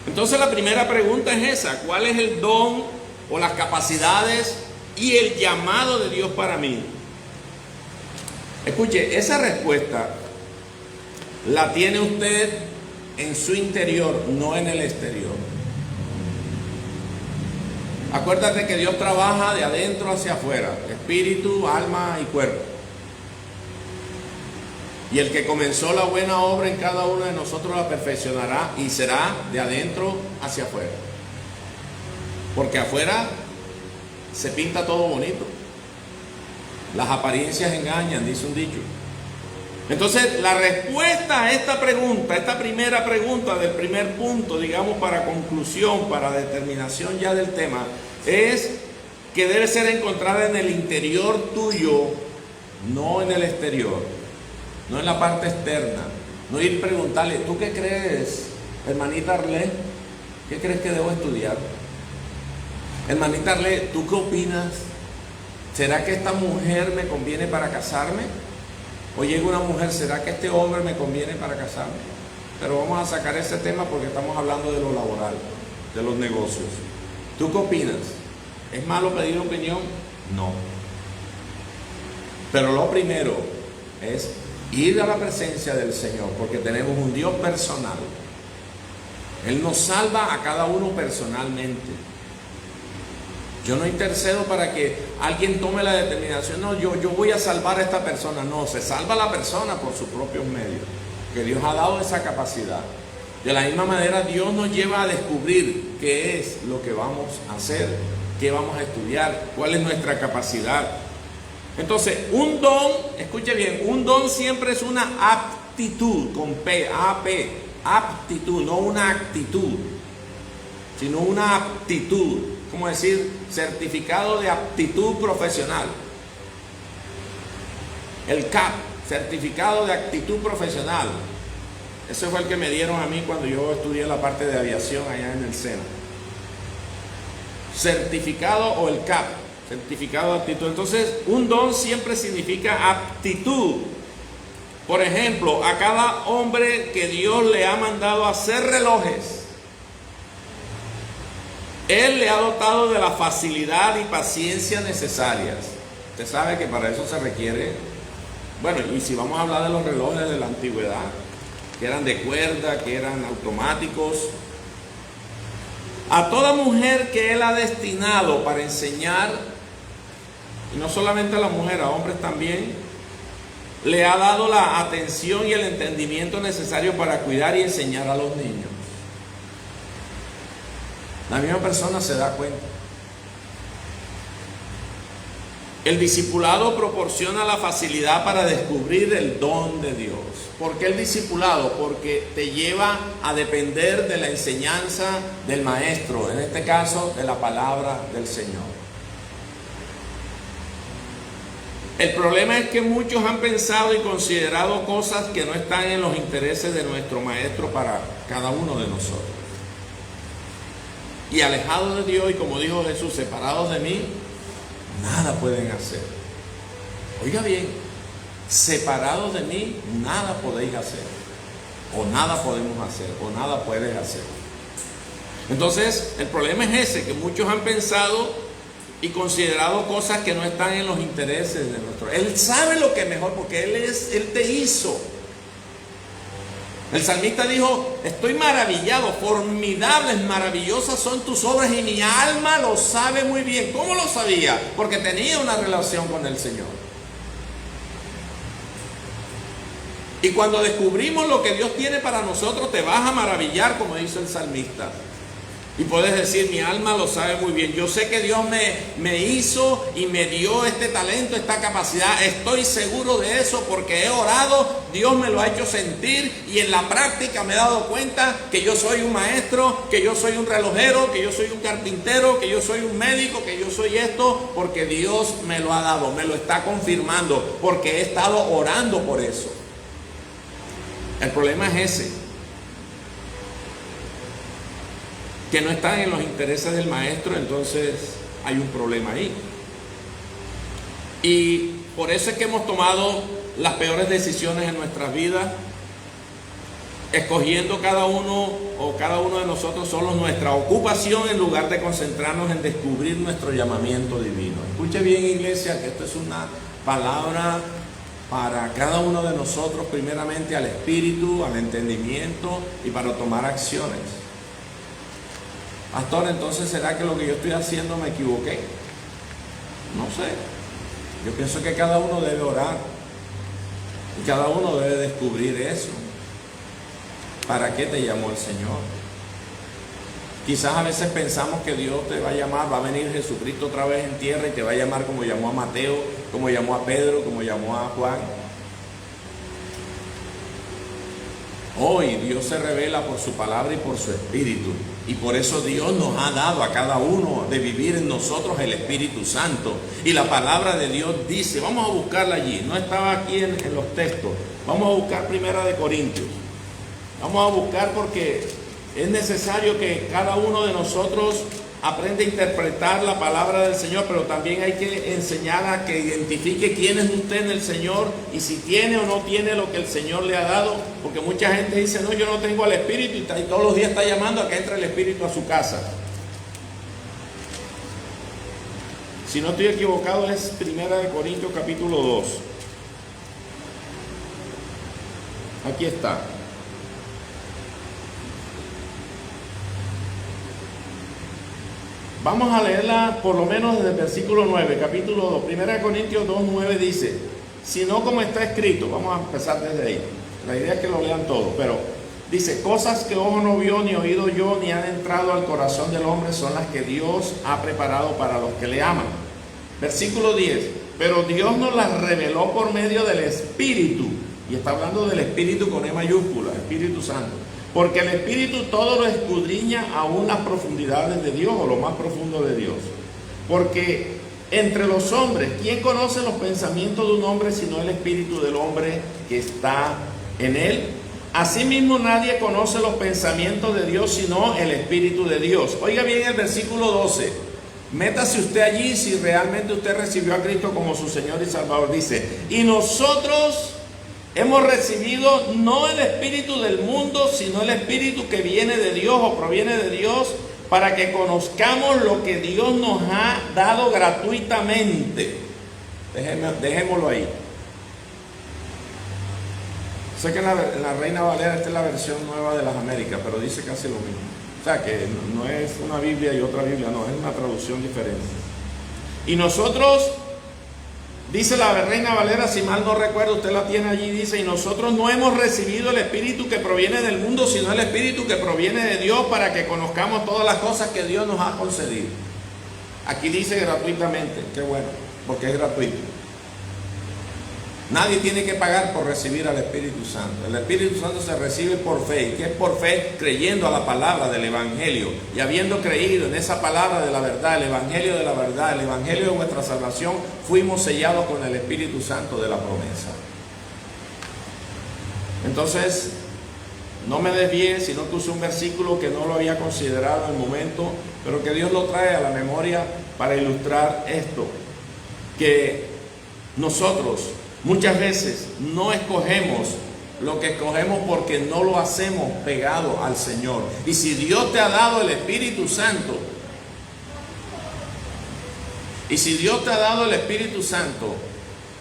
Entonces la primera pregunta es esa: ¿cuál es el don o las capacidades y el llamado de Dios para mí? Escuche, esa respuesta la tiene usted en su interior, no en el exterior. Acuérdate que Dios trabaja de adentro hacia afuera, espíritu, alma y cuerpo. Y el que comenzó la buena obra en cada uno de nosotros la perfeccionará y será de adentro hacia afuera. Porque afuera se pinta todo bonito. Las apariencias engañan, dice un dicho. Entonces, la respuesta a esta pregunta, esta primera pregunta del primer punto, digamos, para conclusión, para determinación ya del tema, es que debe ser encontrada en el interior tuyo, no en el exterior, no en la parte externa. No ir a preguntarle, ¿tú qué crees, hermanita Arlé? ¿Qué crees que debo estudiar? Hermanita Arlé, ¿tú qué opinas? ¿Será que esta mujer me conviene para casarme? O llega una mujer, ¿será que este hombre me conviene para casarme? Pero vamos a sacar ese tema porque estamos hablando de lo laboral, de los negocios. ¿Tú qué opinas? ¿Es malo pedir opinión? No. Pero lo primero es ir a la presencia del Señor, porque tenemos un Dios personal. Él nos salva a cada uno personalmente. Yo no intercedo para que alguien tome la determinación, no, yo voy a salvar a esta persona. No, se salva la persona por sus propios medios, que Dios ha dado esa capacidad. De la misma manera, Dios nos lleva a descubrir qué es lo que vamos a hacer, qué vamos a estudiar, cuál es nuestra capacidad. Entonces, un don, escuche bien, un don siempre es una aptitud, con P, A-P, aptitud, no una actitud, sino una aptitud, como decir, certificado de aptitud profesional. El CAP, certificado de actitud profesional. Ese fue el que me dieron a mí cuando yo estudié la parte de aviación allá en el SENA. Certificado o el CAP, certificado de aptitud. Entonces, un don siempre significa aptitud. Por ejemplo, a cada hombre que Dios le ha mandado a hacer relojes, Él le ha dotado de la facilidad y paciencia necesarias. Usted sabe que para eso se requiere, bueno, y si vamos a hablar de los relojes de la antigüedad, que eran de cuerda, que eran automáticos, a toda mujer que Él ha destinado para enseñar, y no solamente a la mujer, a hombres también, le ha dado la atención y el entendimiento necesario para cuidar y enseñar a los niños. La misma persona se da cuenta. El discipulado proporciona la facilidad para descubrir el don de Dios. ¿Por qué el discipulado? Porque te lleva a depender de la enseñanza del maestro, en este caso de la palabra del Señor. El problema es que muchos han pensado y considerado cosas que no están en los intereses de nuestro maestro para cada uno de nosotros. Y alejados de Dios, y como dijo Jesús, separados de mí, nada pueden hacer. Oiga bien, separados de mí, nada podéis hacer, o nada podemos hacer, o nada puedes hacer. Entonces, el problema es ese, que muchos han pensado y considerado cosas que no están en los intereses de nuestro. Él sabe lo que es mejor, porque Él te hizo. El salmista dijo, estoy maravillado, formidables, maravillosas son tus obras y mi alma lo sabe muy bien. ¿Cómo lo sabía? Porque tenía una relación con el Señor. Y cuando descubrimos lo que Dios tiene para nosotros, te vas a maravillar, como dice el salmista. Y puedes decir, mi alma lo sabe muy bien. Yo sé que Dios me hizo y me dio este talento, esta capacidad. Estoy seguro de eso porque he orado, Dios me lo ha hecho sentir y en la práctica me he dado cuenta que yo soy un maestro, que yo soy un relojero, que yo soy un carpintero, que yo soy un médico, que yo soy esto, porque Dios me lo ha dado, me lo está confirmando, porque he estado orando por eso. El problema es ese, que no están en los intereses del maestro, entonces hay un problema ahí. Y por eso es que hemos tomado las peores decisiones en nuestras vidas, escogiendo cada uno de nosotros solo nuestra ocupación en lugar de concentrarnos en descubrir nuestro llamamiento divino. Escuche bien, iglesia, que esto es una palabra para cada uno de nosotros, primeramente al espíritu, al entendimiento y para tomar acciones. Pastor, entonces ¿será que lo que yo estoy haciendo me equivoqué? No sé. Yo pienso que cada uno debe orar y cada uno debe descubrir eso. ¿Para qué te llamó el Señor? Quizás a veces pensamos que Dios te va a llamar, va a venir Jesucristo otra vez en tierra y te va a llamar como llamó a Mateo, como llamó a Pedro, como llamó a Juan. Hoy Dios se revela por su palabra y por su espíritu. Y por eso Dios nos ha dado a cada uno de vivir en nosotros el Espíritu Santo. Y la palabra de Dios dice, vamos a buscarla allí, no estaba aquí en los textos. Vamos a buscar Primera de Corintios. Vamos a buscar porque es necesario que cada uno de nosotros aprenda a interpretar la palabra del Señor, pero también hay que enseñar a que identifique quién es usted en el Señor y si tiene o no tiene lo que el Señor le ha dado, porque mucha gente dice, no, yo no tengo al Espíritu y todos los días está llamando a que entre el Espíritu a su casa. Si no estoy equivocado, es 1 Corintios capítulo 2. Aquí está. Vamos a leerla por lo menos desde el versículo 9, capítulo 2. 1 Corintios 2, 9 dice, sino como está escrito, vamos a empezar desde ahí. La idea es que lo lean todo, pero dice, cosas que ojo no vio, ni oído yo, ni han entrado al corazón del hombre, son las que Dios ha preparado para los que le aman. Versículo 10, pero Dios nos las reveló por medio del Espíritu, y está hablando del Espíritu con E mayúscula, Espíritu Santo. Porque el Espíritu todo lo escudriña aún las profundidades de Dios, o lo más profundo de Dios. Porque entre los hombres, ¿quién conoce los pensamientos de un hombre sino el Espíritu del hombre que está en él? Asimismo nadie conoce los pensamientos de Dios sino el Espíritu de Dios. Oiga bien el versículo 12. Métase usted allí si realmente usted recibió a Cristo como su Señor y Salvador. Dice, y nosotros hemos recibido no el espíritu del mundo, sino el Espíritu que viene de Dios o proviene de Dios, para que conozcamos lo que Dios nos ha dado gratuitamente. Dejémoslo ahí. Sé que en la Reina Valera esta es la versión nueva de las Américas, pero dice casi lo mismo. O sea que no es una Biblia y otra Biblia, no, es una traducción diferente. Y nosotros, dice la Reina Valera, si mal no recuerdo, usted la tiene allí, dice, y nosotros no hemos recibido el Espíritu que proviene del mundo, sino el Espíritu que proviene de Dios, para que conozcamos todas las cosas que Dios nos ha concedido. Aquí dice gratuitamente, qué bueno, porque es gratuito. Nadie tiene que pagar por recibir al Espíritu Santo. El Espíritu Santo se recibe por fe. ¿Y qué es por fe? Creyendo a la palabra del Evangelio. Y habiendo creído en esa palabra de la verdad, el Evangelio de la verdad, el Evangelio de vuestra salvación, fuimos sellados con el Espíritu Santo de la promesa. Entonces, no me desvíe, sino que use un versículo que no lo había considerado en el momento, pero que Dios lo trae a la memoria para ilustrar esto. Que nosotros muchas veces no escogemos lo que escogemos porque no lo hacemos pegado al Señor. Y si Dios te ha dado el Espíritu Santo,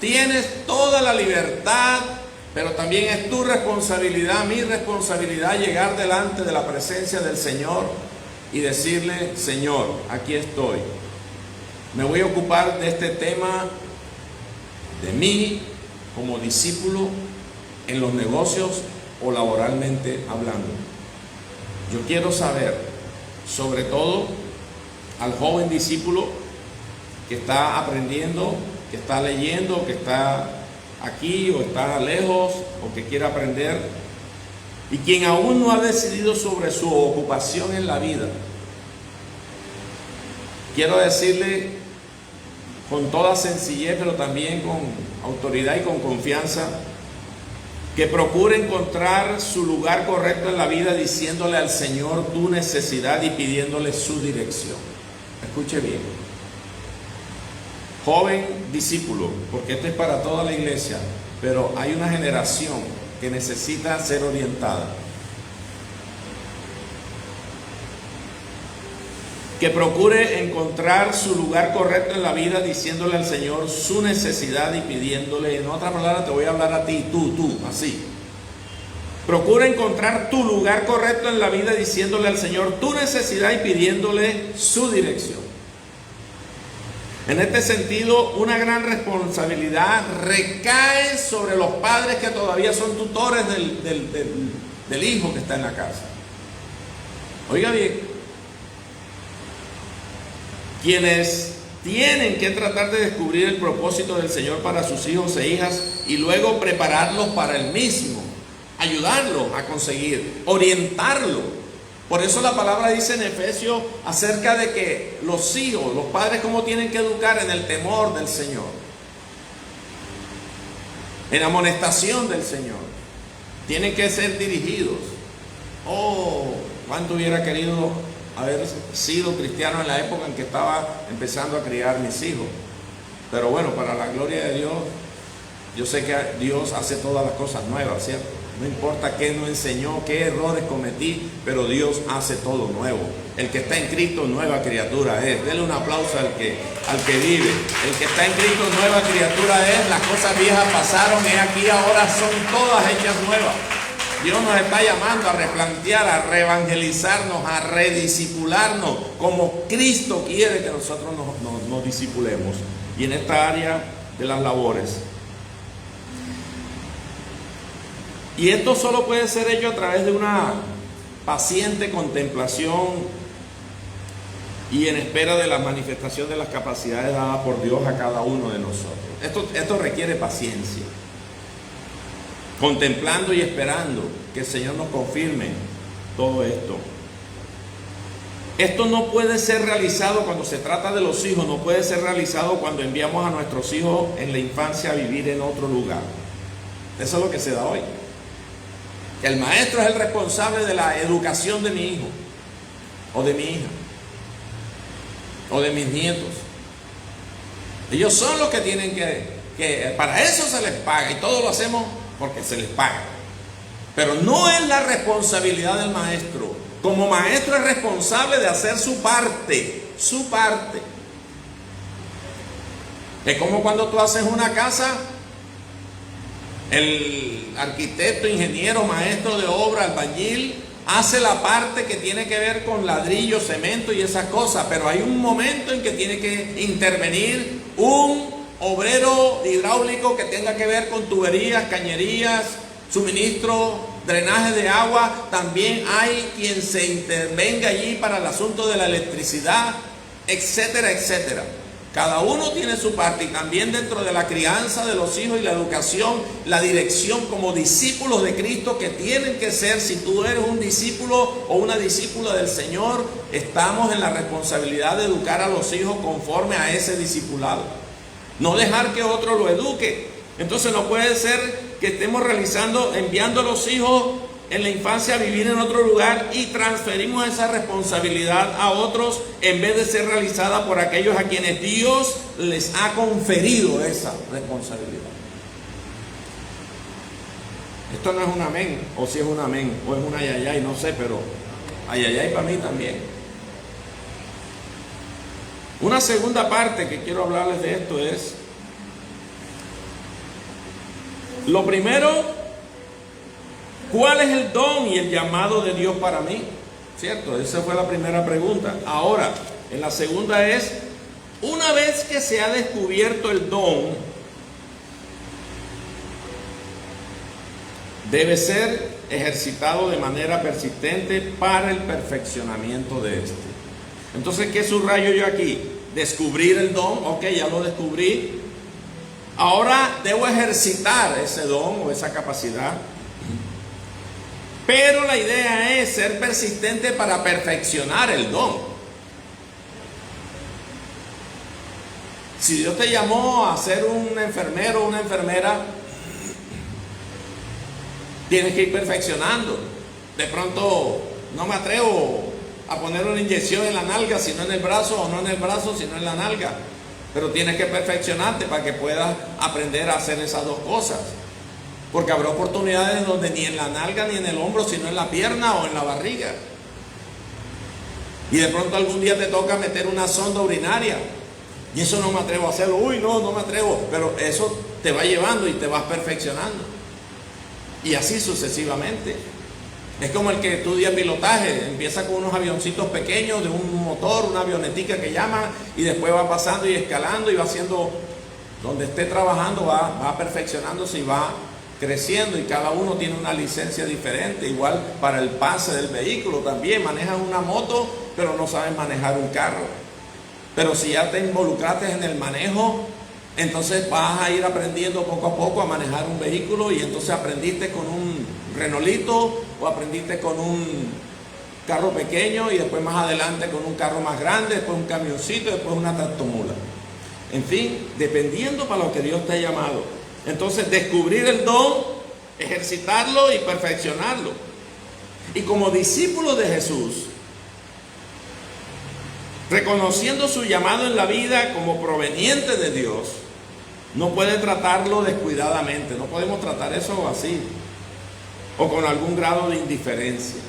tienes toda la libertad, pero también es tu responsabilidad, mi responsabilidad, llegar delante de la presencia del Señor y decirle, Señor, aquí estoy. Me voy a ocupar de este tema de mí como discípulo en los negocios o laboralmente hablando. Yo quiero saber, sobre todo al joven discípulo que está aprendiendo, que está leyendo, que está aquí o está lejos o que quiere aprender, y quien aún no ha decidido sobre su ocupación en la vida. Quiero decirle con toda sencillez, pero también con autoridad y con confianza, que procure encontrar su lugar correcto en la vida, diciéndole al Señor tu necesidad y pidiéndole su dirección. Escuche bien. Joven discípulo, porque esto es para toda la iglesia, pero hay una generación que necesita ser orientada. Que procure encontrar su lugar correcto en la vida, diciéndole al Señor su necesidad y pidiéndole, en otras palabras te voy a hablar a ti, tú, así. Procura encontrar tu lugar correcto en la vida, diciéndole al Señor tu necesidad y pidiéndole su dirección. En este sentido, una gran responsabilidad recae sobre los padres que todavía son tutores del hijo que está en la casa. Oiga bien, quienes tienen que tratar de descubrir el propósito del Señor para sus hijos e hijas y luego prepararlos para el mismo, ayudarlos a conseguir, orientarlos. Por eso la palabra dice en Efesios acerca de que los hijos, los padres, cómo tienen que educar en el temor del Señor, en amonestación del Señor, tienen que ser dirigidos. Oh, cuánto hubiera querido haber sido cristiano en la época en que estaba empezando a criar mis hijos. Pero bueno, para la gloria de Dios, yo sé que Dios hace todas las cosas nuevas, ¿cierto? No importa qué no enseñó, qué errores cometí, pero Dios hace todo nuevo. El que está en Cristo, nueva criatura es. Denle un aplauso al que vive. El que está en Cristo, nueva criatura es. Las cosas viejas pasaron y aquí ahora son todas hechas nuevas. Dios nos está llamando a replantear, a reevangelizarnos, a rediscipularnos, como Cristo quiere que nosotros nos discipulemos. Y en esta área de las labores. Y esto solo puede ser hecho a través de una paciente contemplación y en espera de la manifestación de las capacidades dadas por Dios a cada uno de nosotros. Esto requiere paciencia. Contemplando y esperando que el Señor nos confirme todo esto. Esto no puede ser realizado cuando se trata de los hijos, no puede ser realizado cuando enviamos a nuestros hijos en la infancia a vivir en otro lugar. Eso es lo que se da hoy. El maestro es el responsable de la educación de mi hijo, o de mi hija, o de mis nietos. Ellos son los que tienen que para eso se les paga, y todo lo hacemos porque se les paga. Pero no es la responsabilidad del maestro. Como maestro es responsable de hacer su parte, su parte. Es como cuando tú haces una casa. El arquitecto, ingeniero, maestro de obra, albañil, hace la parte que tiene que ver con ladrillo, cemento y esas cosas, pero hay un momento en que tiene que intervenir un obrero hidráulico que tenga que ver con tuberías, cañerías, suministro, drenaje de agua. También hay quien se intervenga allí para el asunto de la electricidad, etcétera, etcétera. Cada uno tiene su parte, y también dentro de la crianza de los hijos y la educación, la dirección como discípulos de Cristo que tienen que ser. Si tú eres un discípulo o una discípula del Señor, estamos en la responsabilidad de educar a los hijos conforme a ese discipulado. No dejar que otro lo eduque. Entonces no puede ser que estemos enviando a los hijos en la infancia a vivir en otro lugar y transferimos esa responsabilidad a otros en vez de ser realizada por aquellos a quienes Dios les ha conferido esa responsabilidad. Esto no es un amén, o si es un amén, o es un ayayay, no sé, pero ayayay para mí también. Una segunda parte que quiero hablarles de esto es, lo primero, ¿cuál es el don y el llamado de Dios para mí? ¿Cierto? Esa fue la primera pregunta. Ahora, en la segunda es, una vez que se ha descubierto el don, debe ser ejercitado de manera persistente para el perfeccionamiento de este. Entonces, ¿qué subrayo yo aquí? Descubrir el don, ok, ya lo descubrí. Ahora debo ejercitar ese don o esa capacidad. Pero la idea es ser persistente para perfeccionar el don. Si Dios te llamó a ser un enfermero o una enfermera, tienes que ir perfeccionando. De pronto, no me atrevo a poner una inyección en la nalga, sino en el brazo, o no en el brazo, sino en la nalga. Pero tienes que perfeccionarte para que puedas aprender a hacer esas dos cosas. Porque habrá oportunidades donde ni en la nalga ni en el hombro, sino en la pierna o en la barriga. Y de pronto algún día te toca meter una sonda urinaria. Y eso no me atrevo a hacerlo. Uy, no me atrevo. Pero eso te va llevando y te vas perfeccionando. Y así sucesivamente. Es como el que estudia pilotaje. Empieza con unos avioncitos pequeños de un motor, una avionetica que llaman, y después va pasando y escalando y va haciendo, donde esté trabajando, va perfeccionándose y va creciendo, y cada uno tiene una licencia diferente. Igual para el pase del vehículo también, manejan una moto pero no saben manejar un carro. Pero si ya te involucraste en el manejo, entonces vas a ir aprendiendo poco a poco a manejar un vehículo, y entonces aprendiste con un Renolito o aprendiste con un carro pequeño, y después más adelante con un carro más grande, después un camioncito, después una tractomula. En fin, dependiendo para lo que Dios te ha llamado. Entonces, descubrir el don, ejercitarlo y perfeccionarlo. Y como discípulo de Jesús, reconociendo su llamado en la vida como proveniente de Dios, no puede tratarlo descuidadamente. No podemos tratar eso así. o con algún grado de indiferencia.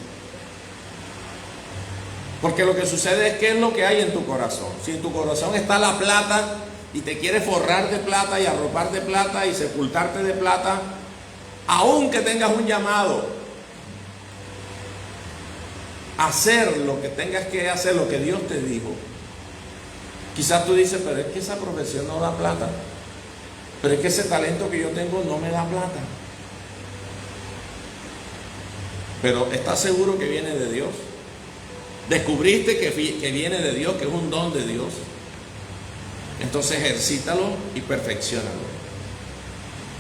Porque lo que sucede es que es lo que hay en tu corazón. Si en tu corazón está la plata y te quieres forrar de plata y arropar de plata y sepultarte de plata, aunque tengas un llamado a hacer lo que tengas que hacer, lo que Dios te dijo, quizás tú dices, pero es que esa profesión no da plata, pero es que ese talento que yo tengo no me da plata. Pero ¿estás seguro que viene de Dios? ¿Descubriste que viene de Dios, que es un don de Dios? Entonces ejercítalo y perfecciónalo.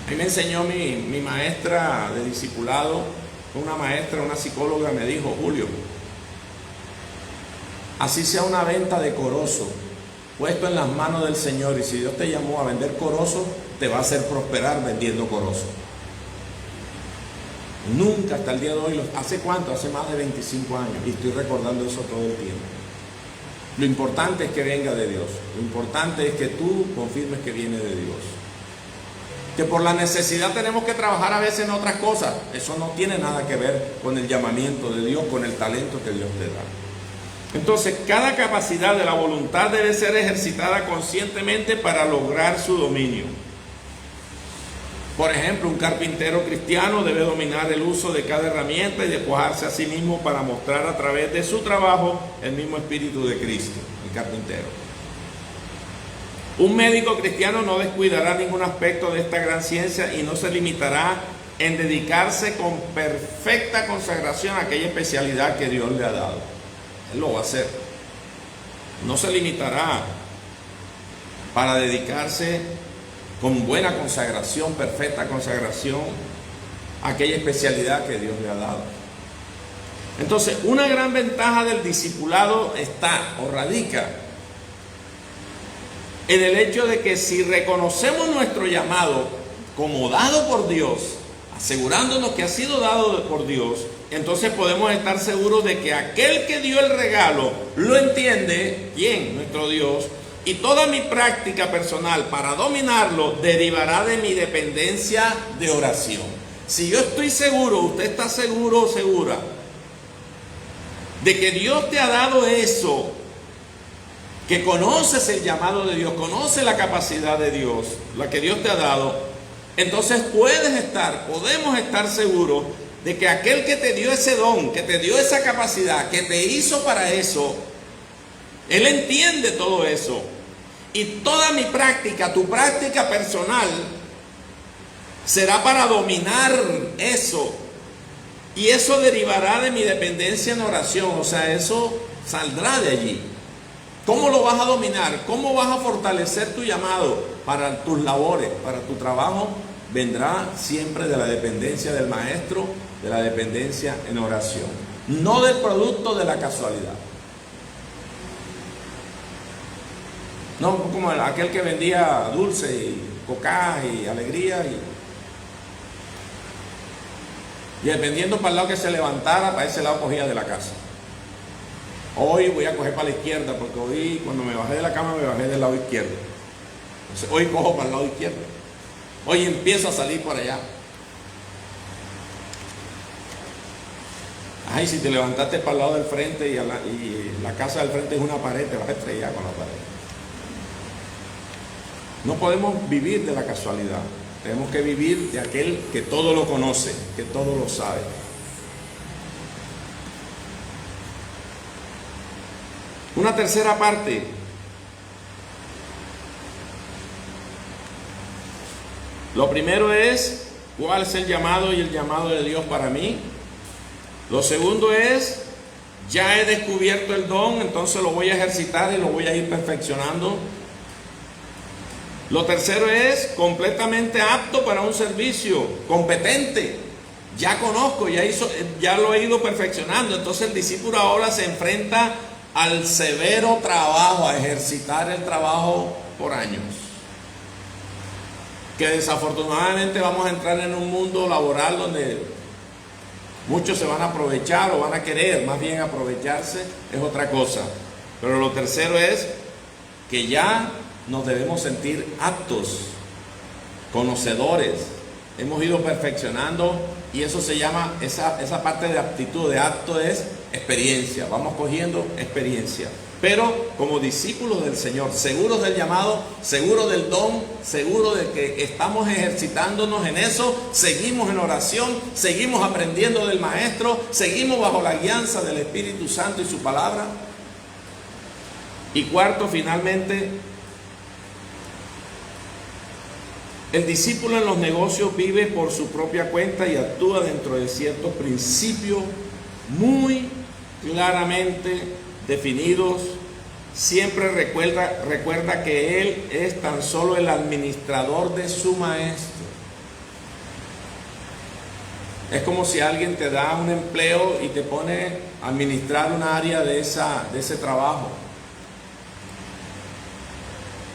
A mí me enseñó mi maestra de discipulado, una maestra, una psicóloga, me dijo: Julio, así sea una venta de corozo, puesto en las manos del Señor, y si Dios te llamó a vender corozo, te va a hacer prosperar vendiendo corozo. Nunca hasta el día de hoy, ¿hace cuánto? Hace más de 25 años, y estoy recordando eso todo el tiempo. Lo importante es que venga de Dios, lo importante es que tú confirmes que viene de Dios. Que por la necesidad tenemos que trabajar a veces en otras cosas, eso no tiene nada que ver con el llamamiento de Dios, con el talento que Dios te da. Entonces, cada capacidad de la voluntad debe ser ejercitada conscientemente para lograr su dominio. Por ejemplo, un carpintero cristiano debe dominar el uso de cada herramienta y despojarse a sí mismo para mostrar a través de su trabajo el mismo espíritu de Cristo, el carpintero. Un médico cristiano no descuidará ningún aspecto de esta gran ciencia y no se limitará en dedicarse con perfecta consagración a aquella especialidad que Dios le ha dado. Él lo va a hacer. No se limitará para dedicarse con buena consagración, perfecta consagración, a aquella especialidad que Dios le ha dado. Entonces, una gran ventaja del discipulado está o radica en el hecho de que si reconocemos nuestro llamado como dado por Dios, asegurándonos que ha sido dado por Dios, entonces podemos estar seguros de que aquel que dio el regalo lo entiende, ¿quién? Nuestro Dios. Y toda mi práctica personal para dominarlo derivará de mi dependencia de oración. Si yo estoy seguro, usted está seguro o segura de que Dios te ha dado eso, que conoces el llamado de Dios, conoces la capacidad de Dios, la que Dios te ha dado, entonces podemos estar seguros de que aquel que te dio ese don, que te dio esa capacidad, que te hizo para eso, Él entiende todo eso. Y toda mi práctica, tu práctica personal, será para dominar eso. Y eso derivará de mi dependencia en oración. O sea, eso saldrá de allí. ¿Cómo lo vas a dominar? ¿Cómo vas a fortalecer tu llamado para tus labores, para tu trabajo? Vendrá siempre de la dependencia del maestro, de la dependencia en oración. No del producto de la casualidad. No como aquel que vendía dulce y coca y alegría y dependiendo para el lado que se levantara, para ese lado cogía de la casa. Hoy voy a coger para la izquierda porque hoy cuando me bajé de la cama me bajé del lado izquierdo. Entonces hoy cojo para el lado izquierdo. Hoy empiezo a salir por allá. Ay, si te levantaste para el lado del frente y la casa del frente es una pared, te vas a estrellar con la pared. No podemos vivir de la casualidad. Tenemos que vivir de aquel que todo lo conoce, que todo lo sabe. Una tercera parte. Lo primero es cuál es el llamado y el llamado de Dios para mí. Lo segundo es, ya he descubierto el don, entonces lo voy a ejercitar y lo voy a ir perfeccionando. Lo tercero es completamente apto para un servicio, competente. Ya conozco, ya lo he ido perfeccionando. Entonces el discípulo ahora se enfrenta al severo trabajo, a ejercitar el trabajo por años. Que desafortunadamente vamos a entrar en un mundo laboral donde muchos se van a aprovechar o van a querer más bien aprovecharse, es otra cosa. Pero lo tercero es que ya nos debemos sentir aptos, conocedores hemos ido perfeccionando, y eso se llama, esa parte de aptitud, de apto, es experiencia. Vamos cogiendo experiencia. Pero como discípulos del Señor, seguros del llamado, seguros del don, seguros de que estamos ejercitándonos en eso, seguimos en oración, seguimos aprendiendo del Maestro, seguimos bajo la guianza del Espíritu Santo y su palabra. Y cuarto, finalmente, el discípulo en los negocios vive por su propia cuenta y actúa dentro de ciertos principios muy claramente definidos. Siempre recuerda que él es tan solo el administrador de su maestro. Es como si alguien te da un empleo y te pone a administrar un área de ese trabajo.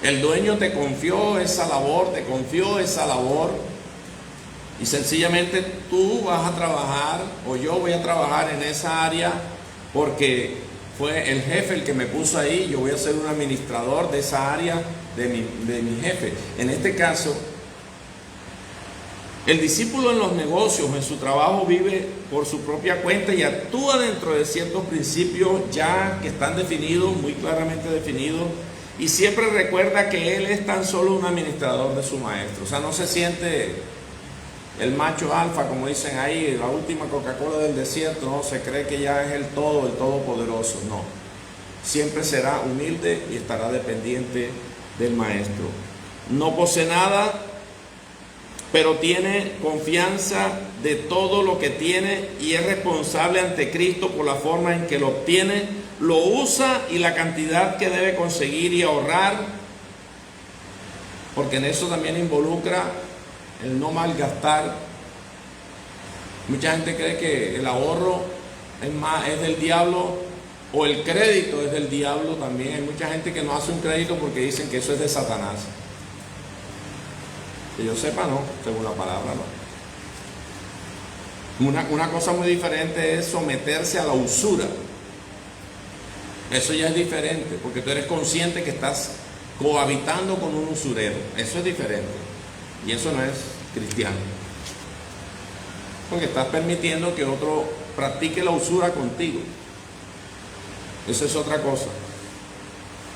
El dueño te confió esa labor, y sencillamente tú vas a trabajar, o yo voy a trabajar en esa área porque fue el jefe el que me puso ahí. Yo voy a ser un administrador de esa área de mi jefe. En este caso, el discípulo en los negocios, en su trabajo, vive por su propia cuenta y actúa dentro de ciertos principios ya que están definidos, muy claramente definidos. Y siempre recuerda que él es tan solo un administrador de su maestro. O sea, no se siente el macho alfa, como dicen ahí, la última Coca-Cola del desierto. No, se cree que ya es el todopoderoso. No. Siempre será humilde y estará dependiente del maestro. No posee nada, pero tiene confianza de todo lo que tiene y es responsable ante Cristo por la forma en que lo obtiene. Lo usa y la cantidad que debe conseguir y ahorrar, porque en eso también involucra el no malgastar. Mucha gente cree que el ahorro es del diablo, o el crédito es del diablo también. Hay mucha gente que no hace un crédito porque dicen que eso es de Satanás. Que yo sepa, no, según la palabra, no. Una cosa muy diferente es someterse a la usura. Eso ya es diferente, porque tú eres consciente que estás cohabitando con un usurero. Eso es diferente. Y eso no es cristiano. Porque estás permitiendo que otro practique la usura contigo. Eso es otra cosa.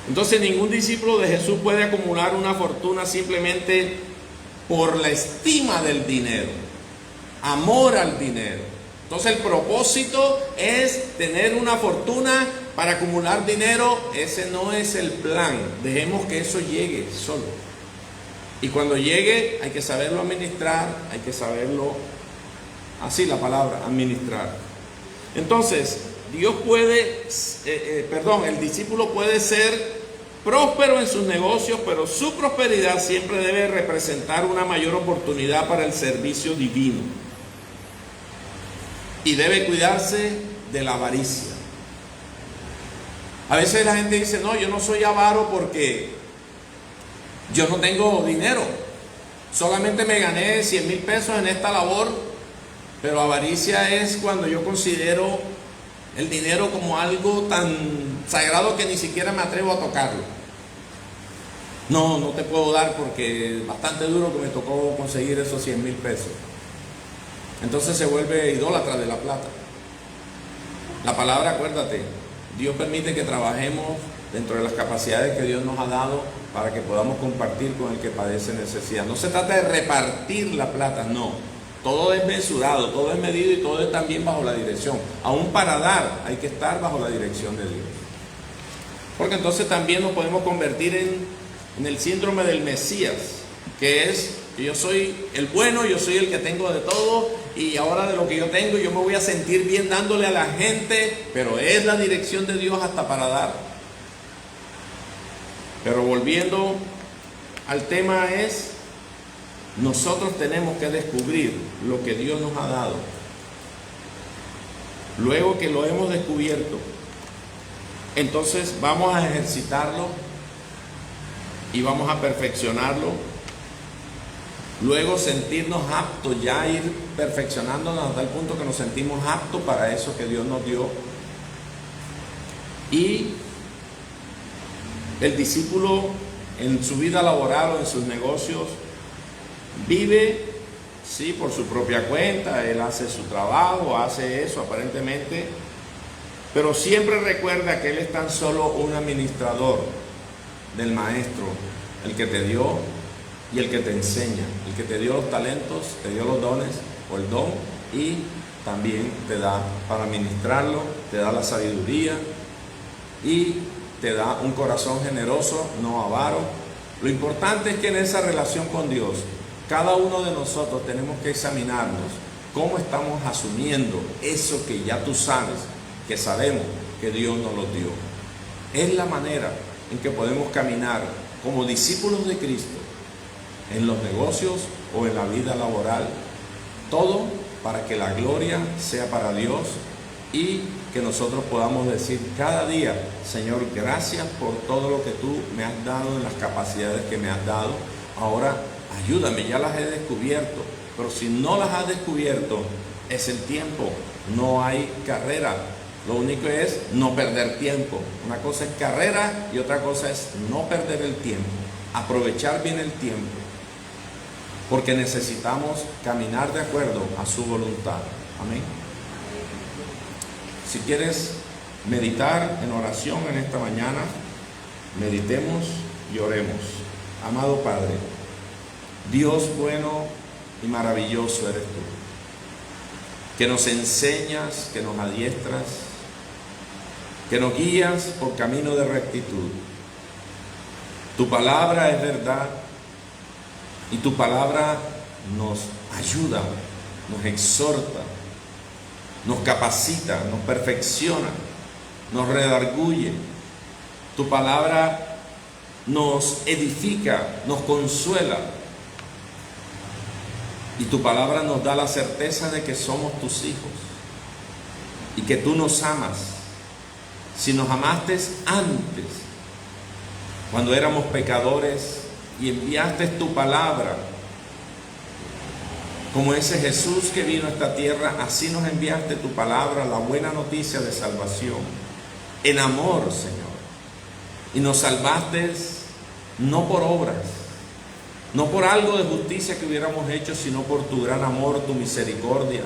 Entonces, ningún discípulo de Jesús puede acumular una fortuna simplemente por la estima del dinero, amor al dinero. Entonces, el propósito es tener una fortuna para acumular dinero. Ese no es el plan. Dejemos que eso llegue solo. Y cuando llegue, hay que saberlo administrar, hay que saberlo, así la palabra, administrar. Entonces, el discípulo puede ser próspero en sus negocios, pero su prosperidad siempre debe representar una mayor oportunidad para el servicio divino. Y debe cuidarse de la avaricia. A veces la gente dice, no, yo no soy avaro porque yo no tengo dinero. Solamente me gané 100,000 pesos en esta labor. Pero avaricia es cuando yo considero el dinero como algo tan sagrado que ni siquiera me atrevo a tocarlo. No te puedo dar porque es bastante duro que me tocó conseguir esos 100,000 pesos. Entonces se vuelve idólatra de la plata. La palabra, acuérdate, Dios permite que trabajemos dentro de las capacidades que Dios nos ha dado para que podamos compartir con el que padece necesidad. No se trata de repartir la plata, no. Todo es mesurado, todo es medido y todo es también bajo la dirección. Aún para dar hay que estar bajo la dirección de Dios. Porque entonces también nos podemos convertir en el síndrome del Mesías, que es que yo soy el bueno, yo soy el que tengo de todo, y ahora de lo que yo tengo yo me voy a sentir bien dándole a la gente, pero es la dirección de Dios hasta para dar. Pero volviendo al tema, nosotros tenemos que descubrir lo que Dios nos ha dado. Luego que lo hemos descubierto, entonces vamos a ejercitarlo y vamos a perfeccionarlo. Luego sentirnos aptos, ya ir perfeccionándonos hasta el punto que nos sentimos aptos para eso que Dios nos dio. Y el discípulo en su vida laboral o en sus negocios vive sí, por su propia cuenta, él hace su trabajo, hace eso aparentemente, pero siempre recuerda que él es tan solo un administrador del maestro, el que te dio y el que te enseña, el que te dio los talentos, te dio los dones o el don y también te da para administrarlo, te da la sabiduría y te da un corazón generoso, no avaro. Lo importante es que en esa relación con Dios, cada uno de nosotros tenemos que examinarnos cómo estamos asumiendo eso que ya tú sabes, que sabemos que Dios nos lo dio. Es la manera en que podemos caminar como discípulos de Cristo en los negocios o en la vida laboral, todo para que la gloria sea para Dios y que nosotros podamos decir cada día: Señor, gracias por todo lo que tú me has dado, en las capacidades que me has dado. Ahora ayúdame, ya las he descubierto, pero si no las has descubierto, es el tiempo, no hay carrera. Lo único es no perder tiempo. Una cosa es carrera y otra cosa es no perder el tiempo, aprovechar bien el tiempo, porque necesitamos caminar de acuerdo a su voluntad. Amén. Si quieres meditar en oración en esta mañana, meditemos y oremos. Amado Padre, Dios bueno y maravilloso eres tú, que nos enseñas, que nos adiestras, que nos guías por camino de rectitud. Tu palabra es verdad y tu palabra nos ayuda, nos exhorta, nos capacita, nos perfecciona, nos redarguye. Tu palabra nos edifica, nos consuela. Y tu palabra nos da la certeza de que somos tus hijos y que tú nos amas. Si nos amaste antes, cuando éramos pecadores, y enviaste tu palabra, como ese Jesús que vino a esta tierra, así nos enviaste tu palabra, la buena noticia de salvación, en amor, Señor. Y nos salvaste no por obras, no por algo de justicia que hubiéramos hecho, sino por tu gran amor, tu misericordia.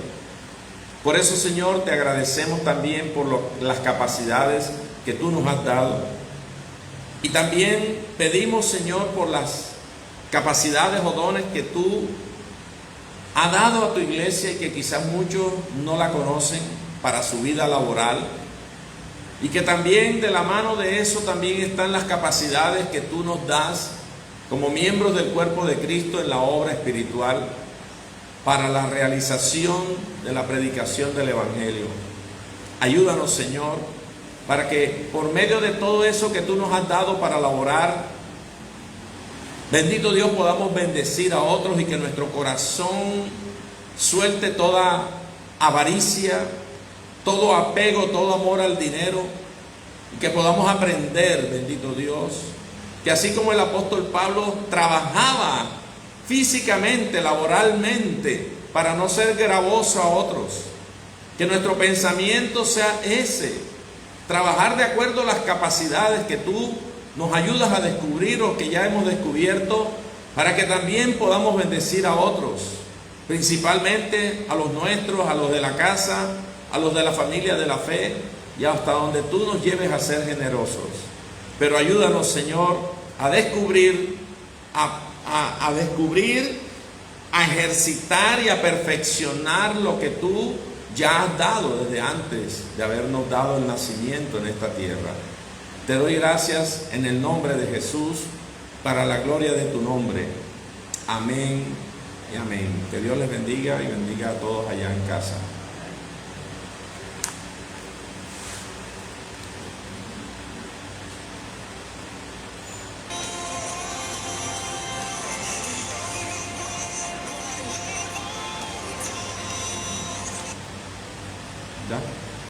Por eso, Señor, te agradecemos también por las capacidades que tú nos has dado. Y también pedimos, Señor, por las capacidades o dones que tú has dado a tu iglesia y que quizás muchos no la conocen para su vida laboral. Y que también de la mano de eso también están las capacidades que tú nos das como miembros del cuerpo de Cristo en la obra espiritual para la realización de la predicación del Evangelio. Ayúdanos, Señor, para que por medio de todo eso que tú nos has dado para laborar, bendito Dios, podamos bendecir a otros y que nuestro corazón suelte toda avaricia, todo apego, todo amor al dinero, y que podamos aprender, bendito Dios, que así como el apóstol Pablo trabajaba físicamente, laboralmente, para no ser gravoso a otros, que nuestro pensamiento sea ese: trabajar de acuerdo a las capacidades que tú nos ayudas a descubrir o que ya hemos descubierto, para que también podamos bendecir a otros, principalmente a los nuestros, a los de la casa, a los de la familia de la fe, y hasta donde tú nos lleves a ser generosos. Pero ayúdanos, Señor, a descubrir, a ejercitar y a perfeccionar lo que tú ya has dado desde antes de habernos dado el nacimiento en esta tierra. Te doy gracias en el nombre de Jesús, para la gloria de tu nombre. Amén y amén. Que Dios les bendiga y bendiga a todos allá en casa. ¿Ya?